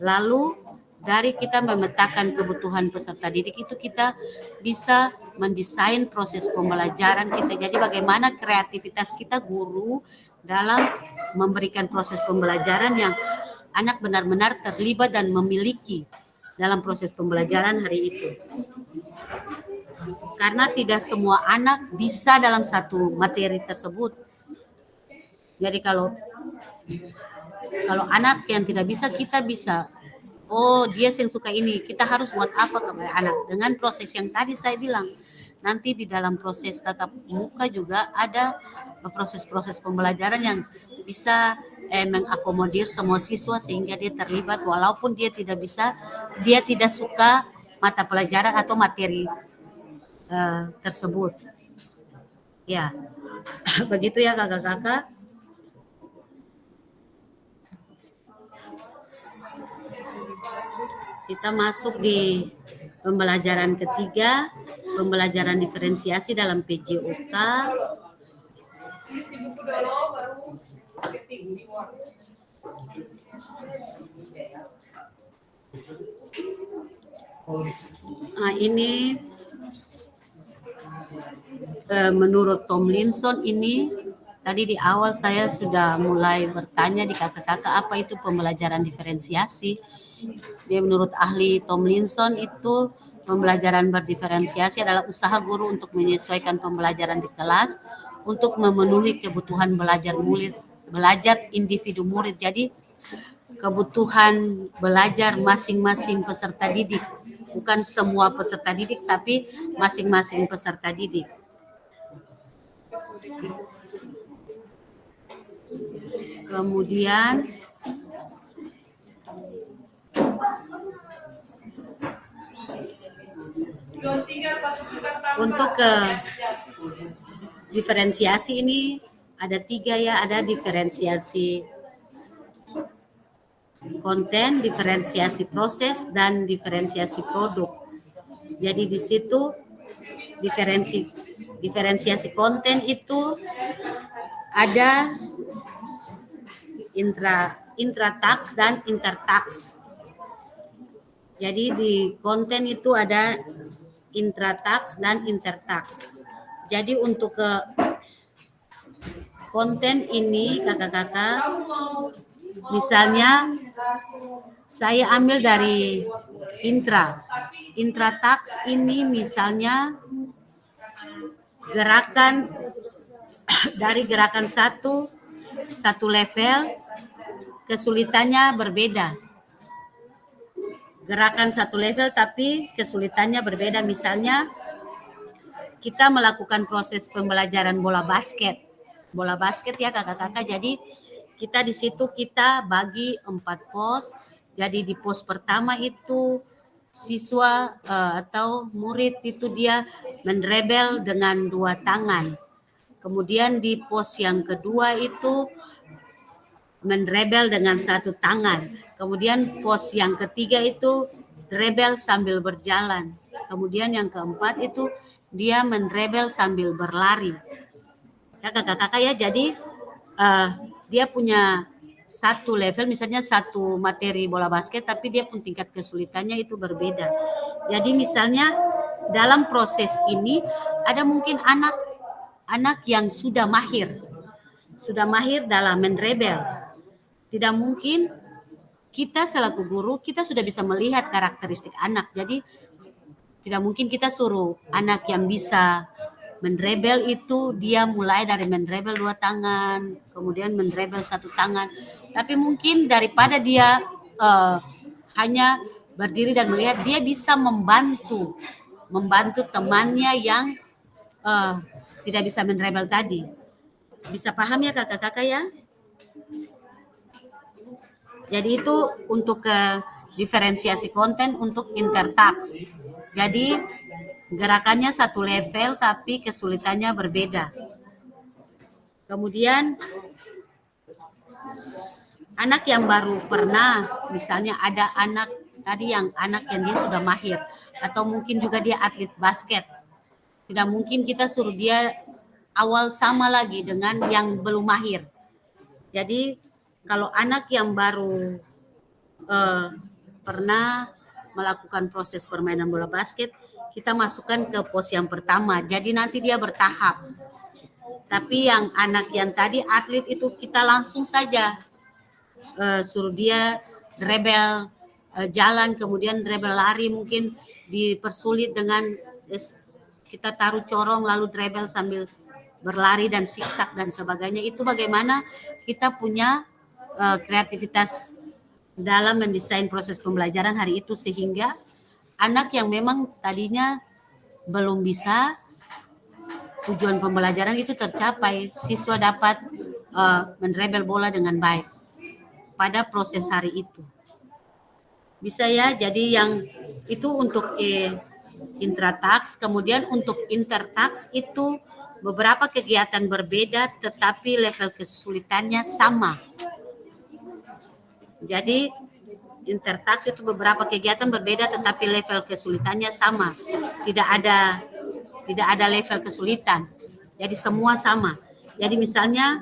lalu dari kita memetakan kebutuhan peserta didik itu kita bisa mendesain proses pembelajaran kita. Jadi bagaimana kreativitas kita guru dalam memberikan proses pembelajaran yang anak benar-benar terlibat dan memiliki dalam proses pembelajaran hari itu. Karena tidak semua anak bisa dalam satu materi tersebut. Jadi kalau anak yang tidak bisa, kita bisa. Oh, dia yang suka ini, kita harus buat apa kepada anak dengan proses yang tadi saya bilang. Nanti di dalam proses tatap muka juga ada proses-proses pembelajaran yang bisa mengakomodir semua siswa sehingga dia terlibat walaupun dia tidak suka mata pelajaran atau materi tersebut. Ya, begitu ya kakak-kakak. Kita masuk di pembelajaran ketiga, pembelajaran diferensiasi dalam PJOK. Nah, ini menurut Tomlinson ini tadi di awal saya sudah mulai bertanya di kakak-kakak apa itu pembelajaran diferensiasi. Dia menurut ahli Tomlinson itu pembelajaran berdiferensiasi adalah usaha guru untuk menyesuaikan pembelajaran di kelas untuk memenuhi kebutuhan belajar individu murid. Jadi kebutuhan belajar masing-masing peserta didik, bukan semua peserta didik tapi masing-masing peserta didik. Kemudian untuk diferensiasi ini ada 3 ya, ada diferensiasi konten, diferensiasi proses, dan diferensiasi produk. Jadi di situ diferensiasi konten itu ada intra-task dan inter-task. Jadi di konten itu ada intra-task dan inter-task. Jadi untuk ke konten ini kakak-kakak, misalnya saya ambil dari intra-task ini misalnya gerakan dari gerakan satu level kesulitannya berbeda. gerakan satu level tapi kesulitannya berbeda. Misalnya kita melakukan proses pembelajaran bola basket ya kakak-kakak. Jadi kita di situ kita bagi 4 pos. Jadi di pos pertama itu siswa atau murid itu dia mendrebel dengan 2 tangan. Kemudian di pos yang kedua itu mendrebel dengan 1 tangan. Kemudian pos yang ketiga itu drebel sambil berjalan. Kemudian yang keempat itu dia mendrebel sambil berlari. Ya kakak-kakak ya, jadi dia punya 1 level, misalnya 1 materi bola basket, tapi dia pun tingkat kesulitannya itu berbeda. Jadi misalnya dalam proses ini ada mungkin anak yang sudah mahir dalam mendrebel. Tidak mungkin kita selaku guru, kita sudah bisa melihat karakteristik anak. Jadi tidak mungkin kita suruh anak yang bisa mendrebel itu dia mulai dari mendrebel 2 tangan, kemudian mendrebel 1 tangan. Tapi mungkin daripada dia hanya berdiri dan melihat, dia bisa membantu temannya yang tidak bisa mendrebel tadi. Bisa paham ya kakak-kakak ya? Jadi itu untuk diferensiasi konten untuk intertask. Jadi gerakannya 1 level tapi kesulitannya berbeda. Kemudian anak yang baru pernah, misalnya ada anak yang dia sudah mahir, atau mungkin juga dia atlet basket. Tidak mungkin kita suruh dia awal sama lagi dengan yang belum mahir. Jadi kalau anak yang baru pernah melakukan proses permainan bola basket, kita masukkan ke pos yang pertama. Jadi nanti dia bertahap. Tapi yang anak yang tadi atlet itu kita langsung saja suruh dia drebel jalan, kemudian drebel lari, mungkin dipersulit dengan kita taruh corong lalu drebel sambil berlari dan siksak dan sebagainya. Itu bagaimana kita punya kreativitas dalam mendesain proses pembelajaran hari itu, sehingga anak yang memang tadinya belum bisa, tujuan pembelajaran itu tercapai, siswa dapat mendrebel bola dengan baik pada proses hari itu. Bisa ya, jadi yang itu untuk intratask. Kemudian untuk intertask itu beberapa kegiatan berbeda tetapi level kesulitannya sama. Jadi intertask itu beberapa kegiatan berbeda tetapi level kesulitannya sama. Tidak ada level kesulitan. Jadi semua sama. Jadi misalnya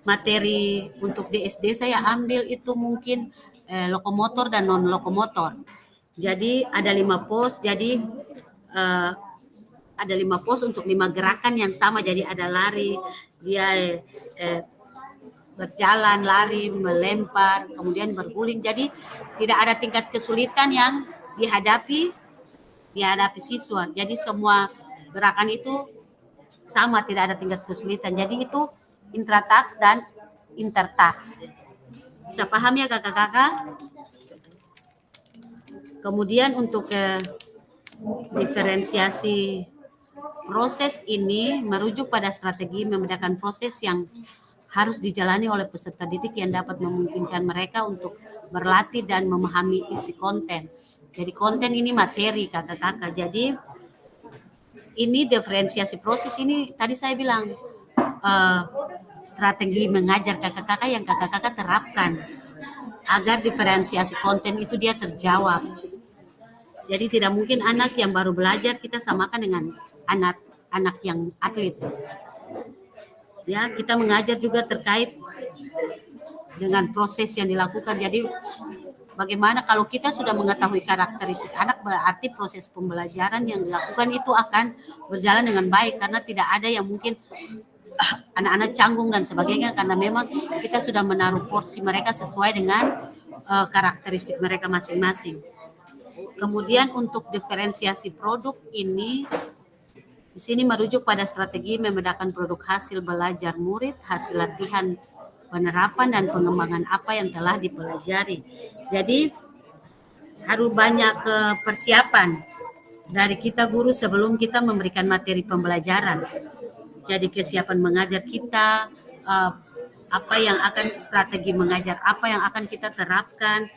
materi untuk DSD saya ambil itu mungkin lokomotor dan non lokomotor. Jadi ada 5 pos. Jadi ada 5 pos untuk 5 gerakan yang sama. Jadi ada lari, dia berjalan, lari, melempar, kemudian berguling. Jadi tidak ada tingkat kesulitan yang dihadapi siswa. Jadi semua gerakan itu sama, tidak ada tingkat kesulitan. Jadi itu intratask dan intertask. Bisa paham ya kakak-kakak? Kemudian untuk diferensiasi proses ini merujuk pada strategi membedakan proses yang harus dijalani oleh peserta didik yang dapat memungkinkan mereka untuk berlatih dan memahami isi konten. Jadi konten ini materi kakak-kakak. Jadi ini diferensiasi proses ini tadi saya bilang strategi mengajar kakak-kakak yang kakak-kakak terapkan agar diferensiasi konten itu dia terjawab. Jadi tidak mungkin anak yang baru belajar kita samakan dengan anak yang atlet. Ya, kita mengajar juga terkait dengan proses yang dilakukan. Jadi bagaimana kalau kita sudah mengetahui karakteristik anak, berarti proses pembelajaran yang dilakukan itu akan berjalan dengan baik, karena tidak ada yang mungkin anak-anak canggung dan sebagainya, karena memang kita sudah menaruh porsi mereka sesuai dengan karakteristik mereka masing-masing. Kemudian untuk diferensiasi produk ini di sini merujuk pada strategi membedakan produk hasil belajar murid, hasil latihan penerapan dan pengembangan apa yang telah dipelajari. Jadi harus banyak persiapan dari kita guru sebelum kita memberikan materi pembelajaran. Jadi kesiapan mengajar kita, apa yang akan strategi mengajar, apa yang akan kita terapkan,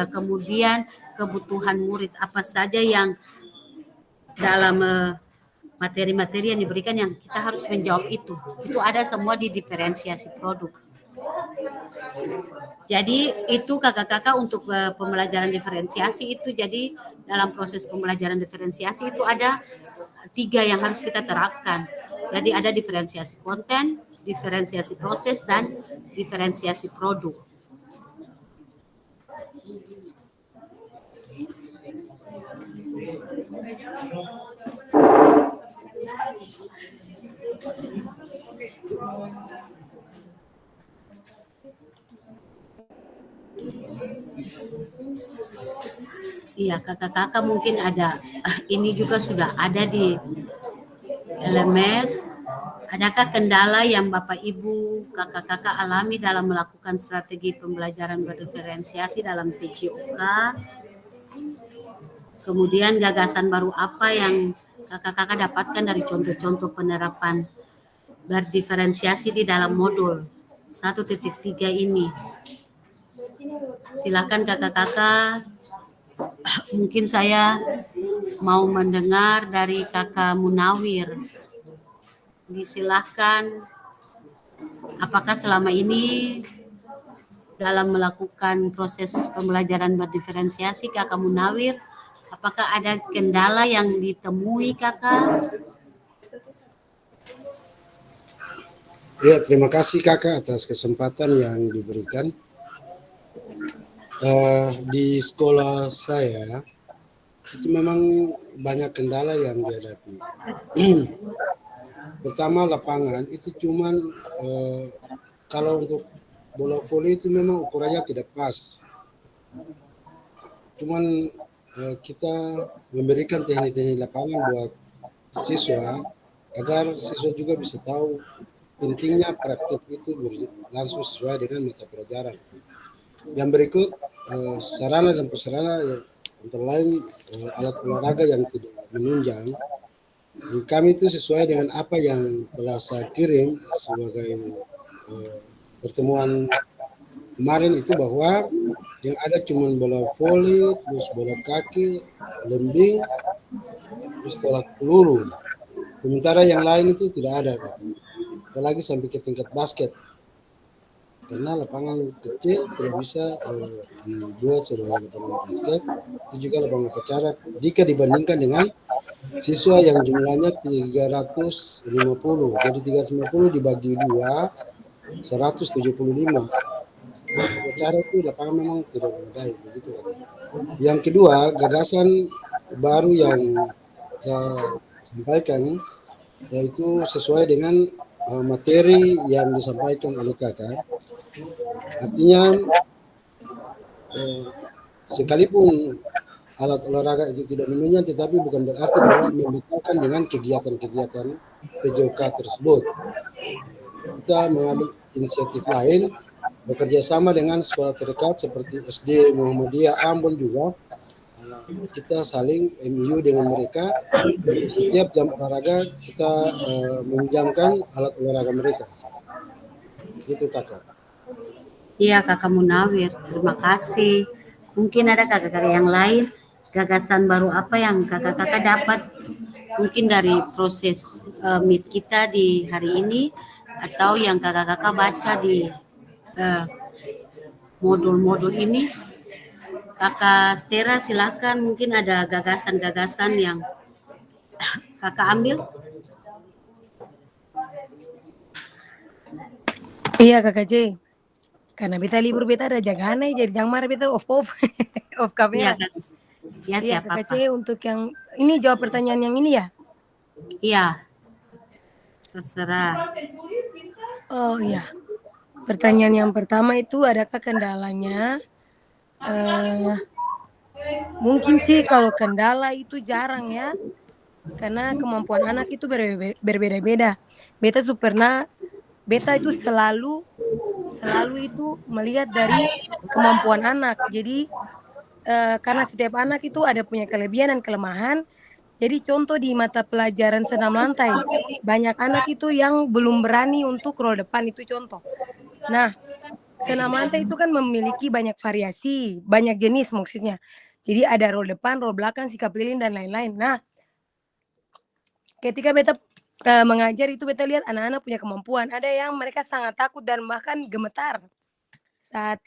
kemudian kebutuhan murid apa saja yang dalam materi-materi yang diberikan yang kita harus menjawab itu ada semua di diferensiasi produk. Jadi itu kakak-kakak untuk pembelajaran diferensiasi itu. Jadi dalam proses pembelajaran diferensiasi itu ada 3 yang harus kita terapkan. Jadi ada diferensiasi konten, diferensiasi proses, dan diferensiasi produk. Iya, kakak-kakak mungkin ada, ini juga sudah ada di LMS. Adakah kendala yang Bapak Ibu, kakak-kakak alami dalam melakukan strategi pembelajaran berdiferensiasi dalam PJOK? Kemudian gagasan baru apa yang kakak-kakak dapatkan dari contoh-contoh penerapan berdiferensiasi di dalam modul 1.3 ini? Silakan kakak-kakak. Mungkin saya mau mendengar dari Kakak Munawir. Disilahkan, apakah selama ini dalam melakukan proses pembelajaran berdiferensiasi Kakak Munawir, apakah ada kendala yang ditemui Kakak? Ya, terima kasih Kakak atas kesempatan yang diberikan. Di sekolah saya itu memang banyak kendala yang dihadapi. Pertama, lapangan itu cuman kalau untuk bola voli itu memang ukurannya tidak pas. Cuman kita memberikan teknik-teknik lapangan buat siswa agar siswa juga bisa tahu pentingnya praktik itu langsung sesuai dengan mata pelajaran. Yang berikut sarana dan prasarana antara lain alat olahraga yang tidak menunjang. Kami itu sesuai dengan apa yang telah saya kirim sebagai pertemuan kemarin itu, bahwa yang ada cuma bola voli, terus bola kaki, lembing, terus tolak peluru. Sementara yang lain itu tidak ada, apalagi sampai ke tingkat basket. Karena lapangan kecil tidak bisa dibuat sebagai lapangan basket, itu juga lapangan upacara jika dibandingkan dengan siswa yang jumlahnya 350. Jadi 350 dibagi 2, 175. Upacara itu lapangan memang tidak memadai, begitu kan. Yang kedua, gagasan baru yang saya sampaikan yaitu sesuai dengan materi yang disampaikan oleh kakak. Artinya sekalipun alat olahraga itu tidak menunjang, tetapi bukan berarti bahwa membatalkan dengan kegiatan-kegiatan PJOK tersebut. Kita mengambil inisiatif lain, bekerja sama dengan sekolah terdekat seperti SD Muhammadiyah Ambon juga. Kita saling MU dengan mereka. Setiap jam olahraga kita meminjamkan alat olahraga mereka. Itu kakak. Iya Kakak Munawir, terima kasih. Mungkin ada kakak-kakak yang lain, gagasan baru apa yang kakak-kakak dapat mungkin dari proses meet kita di hari ini, atau yang kakak-kakak baca di modul-modul ini. Kakak Stera silakan, mungkin ada gagasan-gagasan yang kakak ambil. Iya Kakak C. Karena beta libur beta ada jagaan jadi jangan marah beta off off kamera. Iya, Iya siapa Kakak C, untuk yang ini jawab pertanyaan yang ini ya? Iya. Terserah. Oh iya. Pertanyaan yang pertama itu, adakah kendalanya? Mungkin sih kalau kendala itu jarang ya. Karena kemampuan anak itu berbeda-beda. Beta pernah beta itu selalu itu melihat dari kemampuan anak. Jadi karena setiap anak itu ada punya kelebihan dan kelemahan. Jadi contoh di mata pelajaran senam lantai, banyak anak itu yang belum berani untuk roll depan, itu contoh. Nah, senam lantai itu kan memiliki banyak variasi, banyak jenis maksudnya. Jadi ada roll depan, roll belakang, sikap lilin, dan lain-lain. Nah, ketika beta mengajar itu beta lihat anak-anak punya kemampuan. Ada yang mereka sangat takut dan bahkan gemetar saat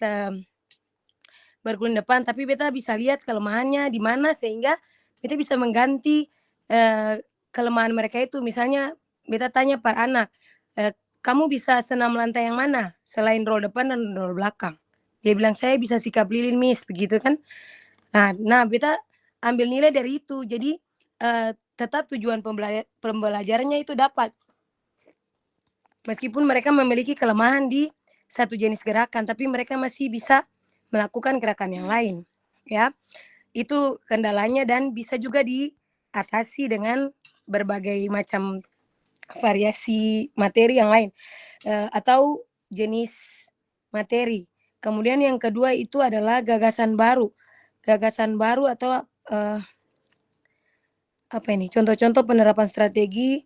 berguling depan, tapi beta bisa lihat kelemahannya di mana sehingga beta bisa mengganti kelemahan mereka itu. Misalnya beta tanya para anak, kamu bisa senam lantai yang mana selain roll depan dan roll belakang? Dia bilang saya bisa sikap lilin miss, begitu kan? Nah beta ambil nilai dari itu. Jadi tetap tujuan pembelajarannya itu dapat. Meskipun mereka memiliki kelemahan di satu jenis gerakan, tapi mereka masih bisa melakukan gerakan yang lain, ya. Itu kendalanya dan bisa juga diatasi dengan berbagai macam variasi materi yang lain atau jenis materi. Kemudian yang kedua itu adalah gagasan baru atau apa ini? Contoh-contoh penerapan strategi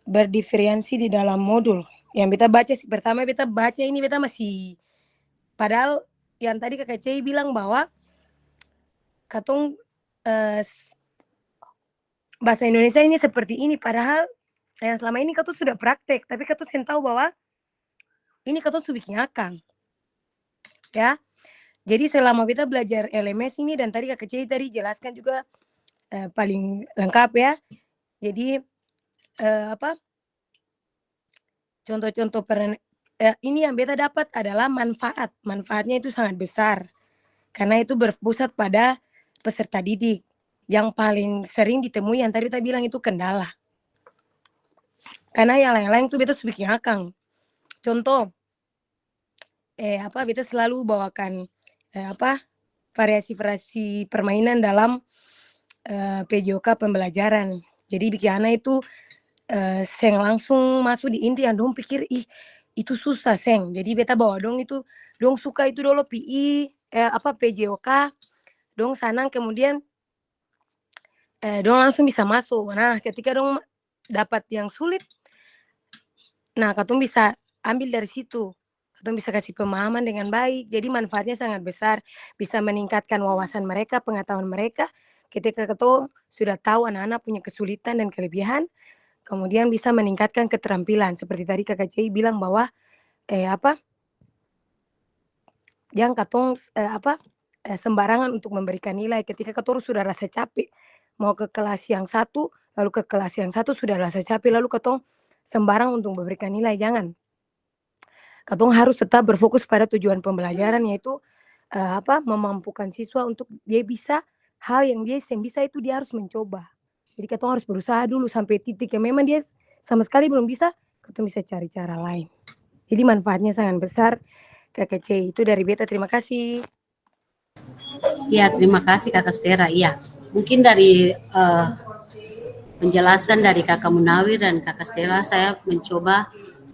berdiferensi di dalam modul. Yang beta baca pertama beta baca ini beta masih, padahal yang tadi Kakak Cei bilang bahwa katong bahasa Indonesia ini seperti ini, padahal yang selama ini katong sudah praktek, tapi katong sen tahu bahwa ini katong sudah bikin akang, ya. Jadi selama kita belajar LMS ini dan tadi Kakak Cei tadi jelaskan juga paling lengkap, ya. Jadi contoh-contoh ini yang beta dapat adalah manfaatnya itu sangat besar karena itu berpusat pada peserta didik. Yang paling sering ditemui yang tadi kita bilang itu kendala, karena yang lain-lain itu beta sudah bikin akang. Contoh beta selalu bawakan variasi permainan dalam PJOK pembelajaran. Jadi bikin anak itu seng langsung masuk di inti yang dong pikir itu susah seng. Jadi beta bawa dong itu, dong suka itu dulu PI PJOK, dong sanang kemudian dong langsung bisa masuk. Nah ketika dong dapat yang sulit, nah katong bisa ambil dari situ, katong bisa kasih pemahaman dengan baik. Jadi manfaatnya sangat besar, bisa meningkatkan wawasan mereka, pengetahuan mereka. Ketika katong sudah tahu anak-anak punya kesulitan dan kelebihan, kemudian bisa meningkatkan keterampilan. Seperti tadi Kakak Cei bilang bahwa jangan katong sembarangan untuk memberikan nilai. Ketika katong sudah rasa capek mau ke kelas yang satu, lalu ke kelas yang satu sudah rasa capek, lalu katong sembarang untuk memberikan nilai. Jangan. Katong harus tetap berfokus pada tujuan pembelajaran, yaitu memampukan siswa untuk dia bisa hal yang dia bisa itu dia harus mencoba. Jadi katong harus berusaha dulu sampai titik yang memang dia sama sekali belum bisa, katong bisa cari cara lain. Jadi manfaatnya sangat besar. Kakak Cei, itu dari beta. Terima kasih. Ya, terima kasih Kakak Stera. Iya, mungkin dari penjelasan dari Kakak Munawir dan Kakak Stella, saya mencoba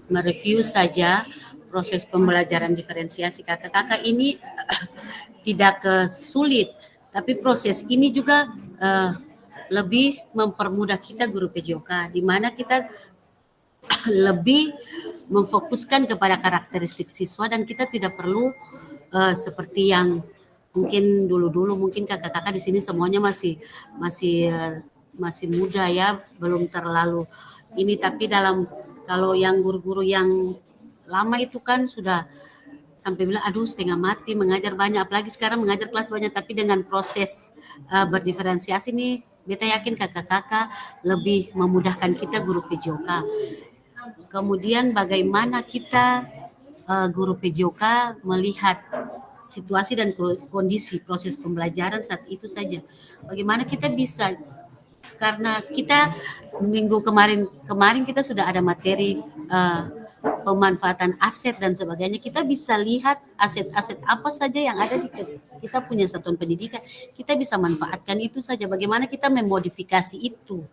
mereview saja proses pembelajaran diferensiasi kakak-kakak ini tidak sulit, tapi proses ini juga lebih mempermudah kita guru PJOK, di mana kita lebih memfokuskan kepada karakteristik siswa dan kita tidak perlu seperti yang mungkin dulu mungkin kakak-kakak di sini semuanya masih muda ya, belum terlalu ini, tapi kalau yang guru-guru yang lama itu kan sudah sampai bilang aduh setengah mati mengajar banyak, apalagi sekarang mengajar kelas banyak, tapi dengan proses berdiferensiasi nih beta yakin kakak-kakak lebih memudahkan kita guru PJOK. Kemudian bagaimana kita guru PJOK melihat situasi dan kondisi proses pembelajaran saat itu saja. Bagaimana kita bisa, karena kita minggu kemarin kita sudah ada materi pemanfaatan aset dan sebagainya. Kita bisa lihat aset-aset apa saja yang ada di kita punya satuan pendidikan. Kita bisa manfaatkan itu saja. Bagaimana kita memodifikasi itu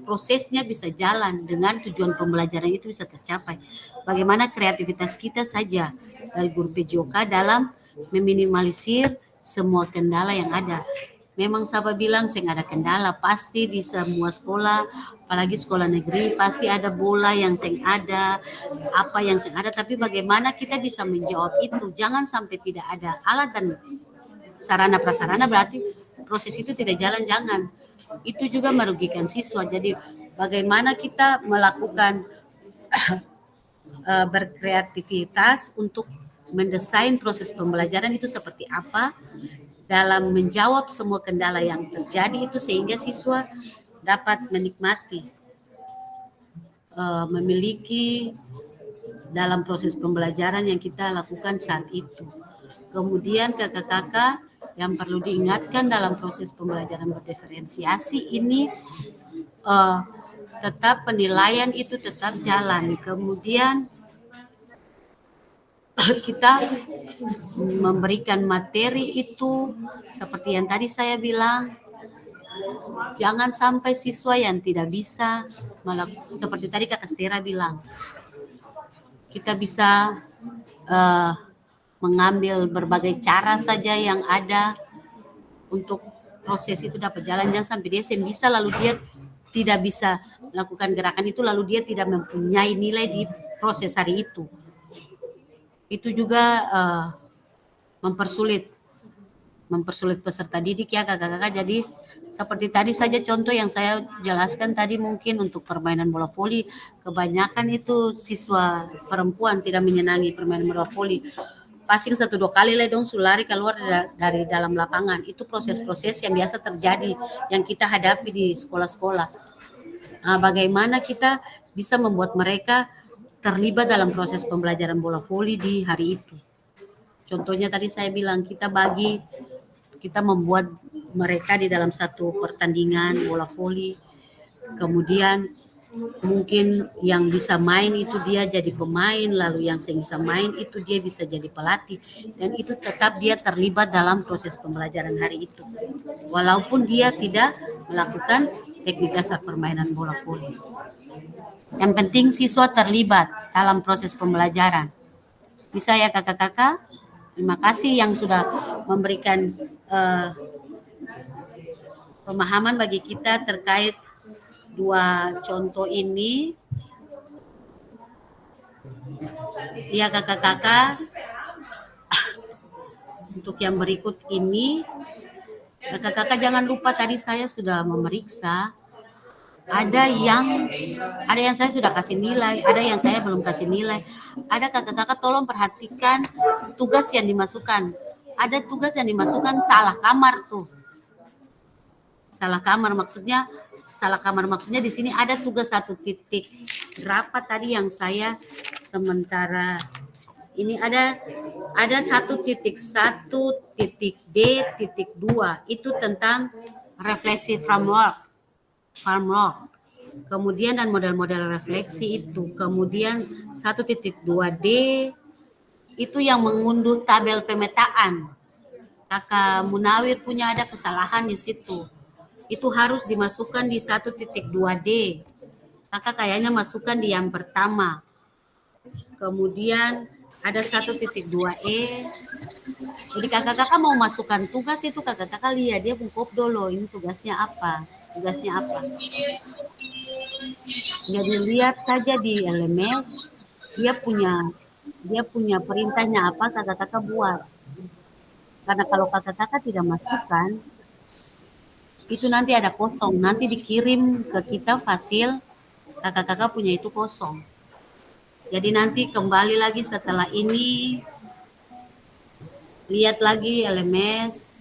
prosesnya bisa jalan dengan tujuan pembelajaran itu bisa tercapai. Bagaimana kreativitas kita saja dari guru PJOK dalam meminimalisir semua kendala yang ada. Memang siapa bilang saya nggak ada kendala, pasti di semua sekolah, apalagi sekolah negeri, pasti ada bola yang saya ada, apa yang saya ada, tapi bagaimana kita bisa menjawab itu. Jangan sampai tidak ada alat dan sarana prasarana berarti proses itu tidak jalan, jangan. Itu juga merugikan siswa. Jadi bagaimana kita melakukan berkreativitas untuk mendesain proses pembelajaran itu seperti apa dalam menjawab semua kendala yang terjadi itu sehingga siswa dapat menikmati, memiliki dalam proses pembelajaran yang kita lakukan saat itu. Kemudian kakak-kakak yang perlu diingatkan dalam proses pembelajaran berdiferensiasi ini tetap penilaian itu tetap jalan. Kemudian kita memberikan materi itu seperti yang tadi saya bilang, jangan sampai siswa yang tidak bisa seperti tadi Kak Stera bilang, kita bisa mengambil berbagai cara saja yang ada untuk proses itu dapat jalan. Jangan sampai dia bisa lalu dia tidak bisa melakukan gerakan itu lalu dia tidak mempunyai nilai di proses hari itu. Itu juga mempersulit peserta didik ya kakak-kakak. Jadi seperti tadi saja contoh yang saya jelaskan tadi, mungkin untuk permainan bola voli kebanyakan itu siswa perempuan tidak menyenangi permainan bola voli. Passing 1-2 kali lah dong lari keluar dari dalam lapangan. Itu proses-proses yang biasa terjadi yang kita hadapi di sekolah-sekolah. Nah, bagaimana kita bisa membuat mereka terlibat dalam proses pembelajaran bola voli di hari itu. Contohnya tadi saya bilang kita membuat mereka di dalam satu pertandingan bola voli. Kemudian mungkin yang bisa main itu dia jadi pemain, lalu yang bisa main itu dia bisa jadi pelatih, dan itu tetap dia terlibat dalam proses pembelajaran hari itu. Walaupun dia tidak melakukan teknik dasar permainan bola voli. Yang penting siswa terlibat dalam proses pembelajaran. Bisa ya kakak-kakak? Terima kasih yang sudah memberikan pemahaman bagi kita terkait 2 contoh ini. Ya kakak-kakak, untuk yang berikut ini, kakak-kakak jangan lupa tadi saya sudah memeriksa. Ada yang saya sudah kasih nilai, ada yang saya belum kasih nilai. Ada kakak-kakak tolong perhatikan tugas yang dimasukkan. Ada tugas yang dimasukkan salah kamar tuh. Salah kamar maksudnya di sini ada tugas 1 titik berapa tadi yang saya sementara ini ada 1.1.D.2 itu tentang refleksi framework. Kemudian dan model-model refleksi itu. Kemudian 1.2D itu yang mengunduh tabel pemetaan. Kakak Munawir punya ada kesalahan di situ. Itu harus dimasukkan di 1.2D. Kakak kayaknya masukkan di yang pertama. Kemudian ada 1.2E. Jadi kakak-kakak mau masukkan tugas itu, kakak-kakak lihat dia buku dulu ini tugasnya apa. Jadi lihat saja di LMS dia punya perintahnya apa, kakak-kakak buat. Karena kalau kakak-kakak tidak masukkan, itu nanti ada kosong, nanti dikirim ke kita fasil, kakak-kakak punya itu kosong. Jadi nanti kembali lagi setelah ini, lihat lagi LMS,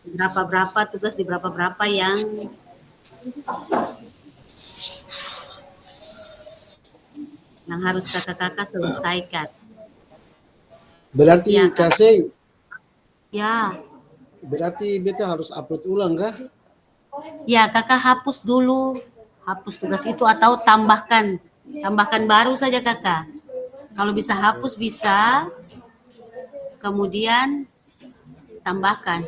berapa tugas di berapa yang harus kakak-kakak selesaikan. Berarti Ya, Kasih, ya. berarti beta harus upload ulang kah? Ya, kakak hapus dulu, hapus tugas itu atau tambahkan baru saja kakak. Kalau bisa hapus bisa, kemudian tambahkan.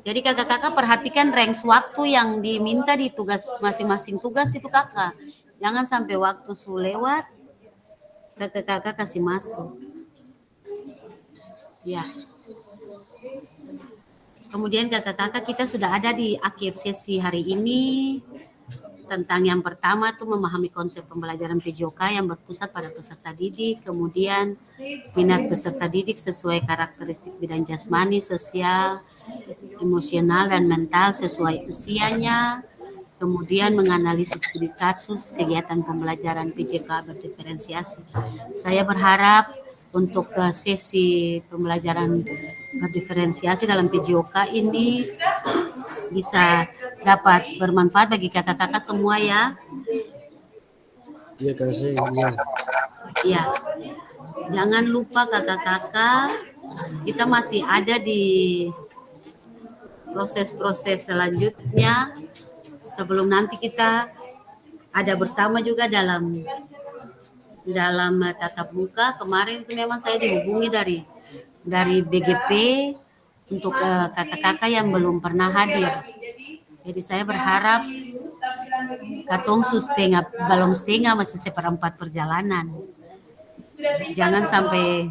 Jadi kakak-kakak perhatikan range waktu yang diminta di tugas masing-masing tugas itu kakak. Jangan sampai waktu lewat, kakak-kakak kasih masuk. Ya. Kemudian kakak-kakak kita sudah ada di akhir sesi hari ini. Tentang yang pertama itu memahami konsep pembelajaran PJOK yang berpusat pada peserta didik, kemudian minat peserta didik sesuai karakteristik bidang jasmani, sosial, emosional, dan mental sesuai usianya, kemudian menganalisis studi kasus kegiatan pembelajaran PJK berdiferensiasi. Saya berharap untuk sesi pembelajaran berdiferensiasi dalam PJOK ini bisa dapat bermanfaat bagi kakak-kakak semua ya. Iya kasih, iya. Ya, jangan lupa kakak-kakak, kita masih ada di proses-proses selanjutnya sebelum nanti kita ada bersama juga dalam tatap muka. Kemarin itu memang saya dihubungi dari BGP untuk kakak-kakak yang belum pernah hadir. Jadi saya berharap katong belum setengah masih seperempat perjalanan. Jangan sampai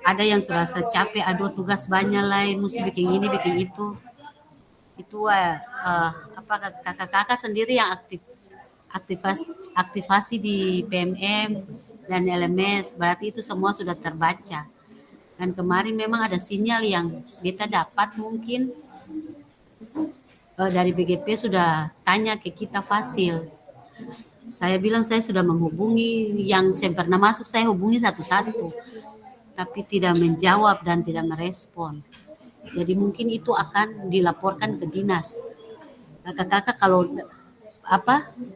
ada yang serasa capek, aduh tugas banyak lah, mesti bikin ini, bikin itu. Itu kakak-kakak sendiri yang aktivasi di PMM dan LMS, berarti itu semua sudah terbaca. Dan kemarin memang ada sinyal yang kita dapat mungkin dari BGP sudah tanya ke kita fasil. Saya bilang saya sudah menghubungi yang saya pernah masuk, saya hubungi satu-satu, tapi tidak menjawab dan tidak merespon. Jadi mungkin itu akan dilaporkan ke dinas. Kakak-kakak kalau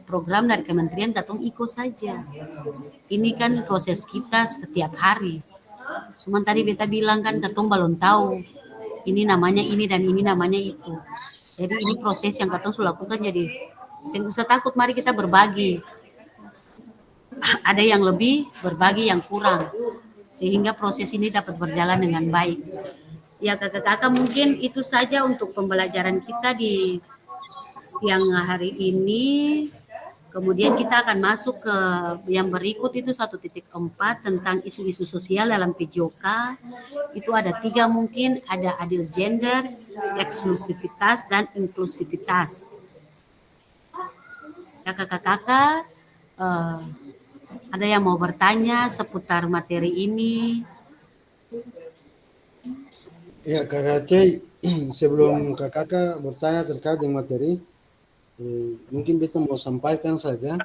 program dari kementerian katong ikut saja. Ini kan proses kita setiap hari. Cuman tadi beta bilang kan katong belum tahu ini namanya ini dan ini namanya itu. Jadi ini proses yang katong sudah lakukan, jadi saya usah takut, mari kita berbagi. Ada yang lebih, berbagi yang kurang, sehingga proses ini dapat berjalan dengan baik. Ya kakak-kakak, mungkin itu saja untuk pembelajaran kita di siang hari ini. Kemudian kita akan masuk ke yang berikut, itu 1.4 tentang isu-isu sosial dalam PJOK. Itu ada 3 mungkin, ada adil gender, eksklusivitas, dan inklusivitas. Ya kakak-kakak, ada yang mau bertanya seputar materi ini? Ya Kakak Cey, sebelum kakak bertanya terkait dengan materi, mungkin beta mau sampaikan saja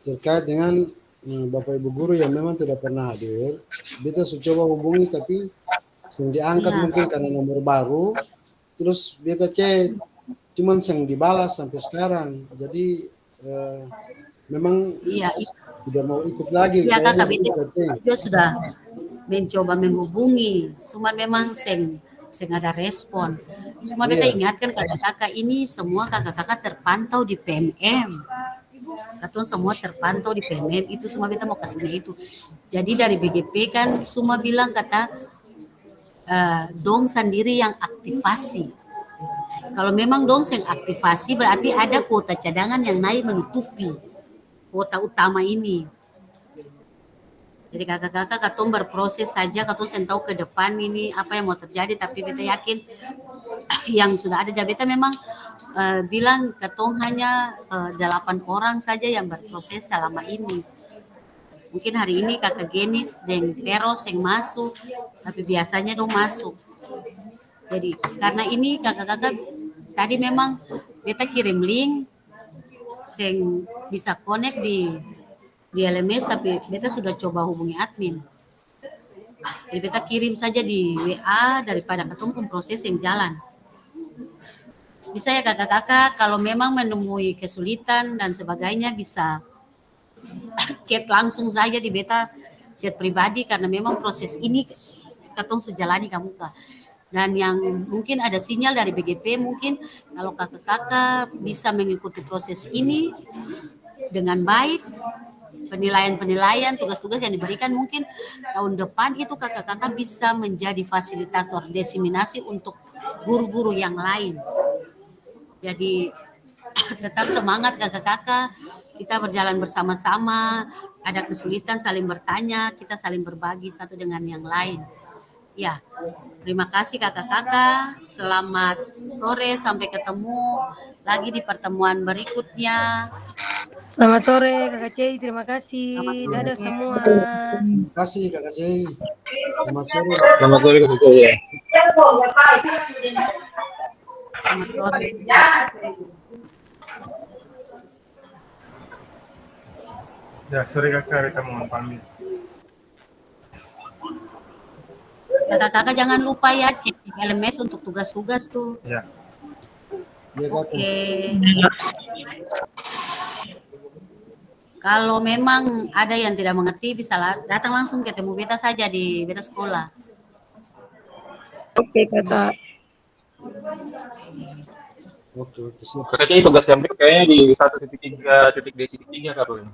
terkait dengan Bapak Ibu guru yang memang tidak pernah hadir. Beta sudah coba hubungi tapi sing diangkat mungkin karena nomor baru. Terus beta chat cuman yang dibalas sampai sekarang. Jadi memang tidak mau ikut lagi. Iya kakak, beta sudah mencoba menghubungi, cuma memang seng ada respon. Cuma beta ingatkan kakak-kakak ini semua kakak-kakak terpantau di PMM. Katong semua terpantau di PMM, itu semua beta mau kasihnya itu. Jadi dari BGP kan semua bilang kata dong sendiri yang aktivasi. Kalau memang dong yang aktivasi berarti ada kuota cadangan yang naik menutupi kuota utama ini. Jadi kakak-kakak katong berproses saja, katong sen tahu ke depan ini apa yang mau terjadi, tapi beta yakin yang sudah ada. Beta memang bilang katong hanya 8 orang saja yang berproses selama ini. Mungkin hari ini kakak Genis dan Peros yang masuk, tapi biasanya dong masuk. Jadi karena ini kakak-kakak tadi memang beta kirim link yang bisa connect di LMS, tapi beta sudah coba hubungi admin. Jadi beta kirim saja di WA daripada ketemu proses yang jalan. Bisa ya kakak-kakak, kalau memang menemui kesulitan dan sebagainya bisa chat langsung saja di beta, chat pribadi, karena memang proses ini katong sejalani kamu kak. Dan yang mungkin ada sinyal dari BGP, mungkin kalau kakak-kakak bisa mengikuti proses ini dengan baik, penilaian-penilaian, tugas-tugas yang diberikan mungkin tahun depan itu kakak-kakak bisa menjadi fasilitator diseminasi untuk guru-guru yang lain. Jadi tetap semangat kakak-kakak, kita berjalan bersama-sama, ada kesulitan saling bertanya, kita saling berbagi satu dengan yang lain. Ya, terima kasih kakak-kakak, selamat sore, sampai ketemu lagi di pertemuan berikutnya. Selamat sore Kakak Cei, terima kasih. Dadah semua. Terima kasih Kakak Cei. Selamat sore. Selamat sore Kak Cei ya. Selamat sore. Ya, sorry kakak, kita mohon pamit. Kakak-kakak jangan lupa ya cek di LMS untuk tugas-tugas tuh. Ya. Iya, Kak. Oke. Kalau memang ada yang tidak mengerti bisa datang langsung ketemu beta saja di beta sekolah. Oke Kakak. Oke, siap. Kak Cei tugas yang berikut kayaknya di 1.3.3 Kak Ruin.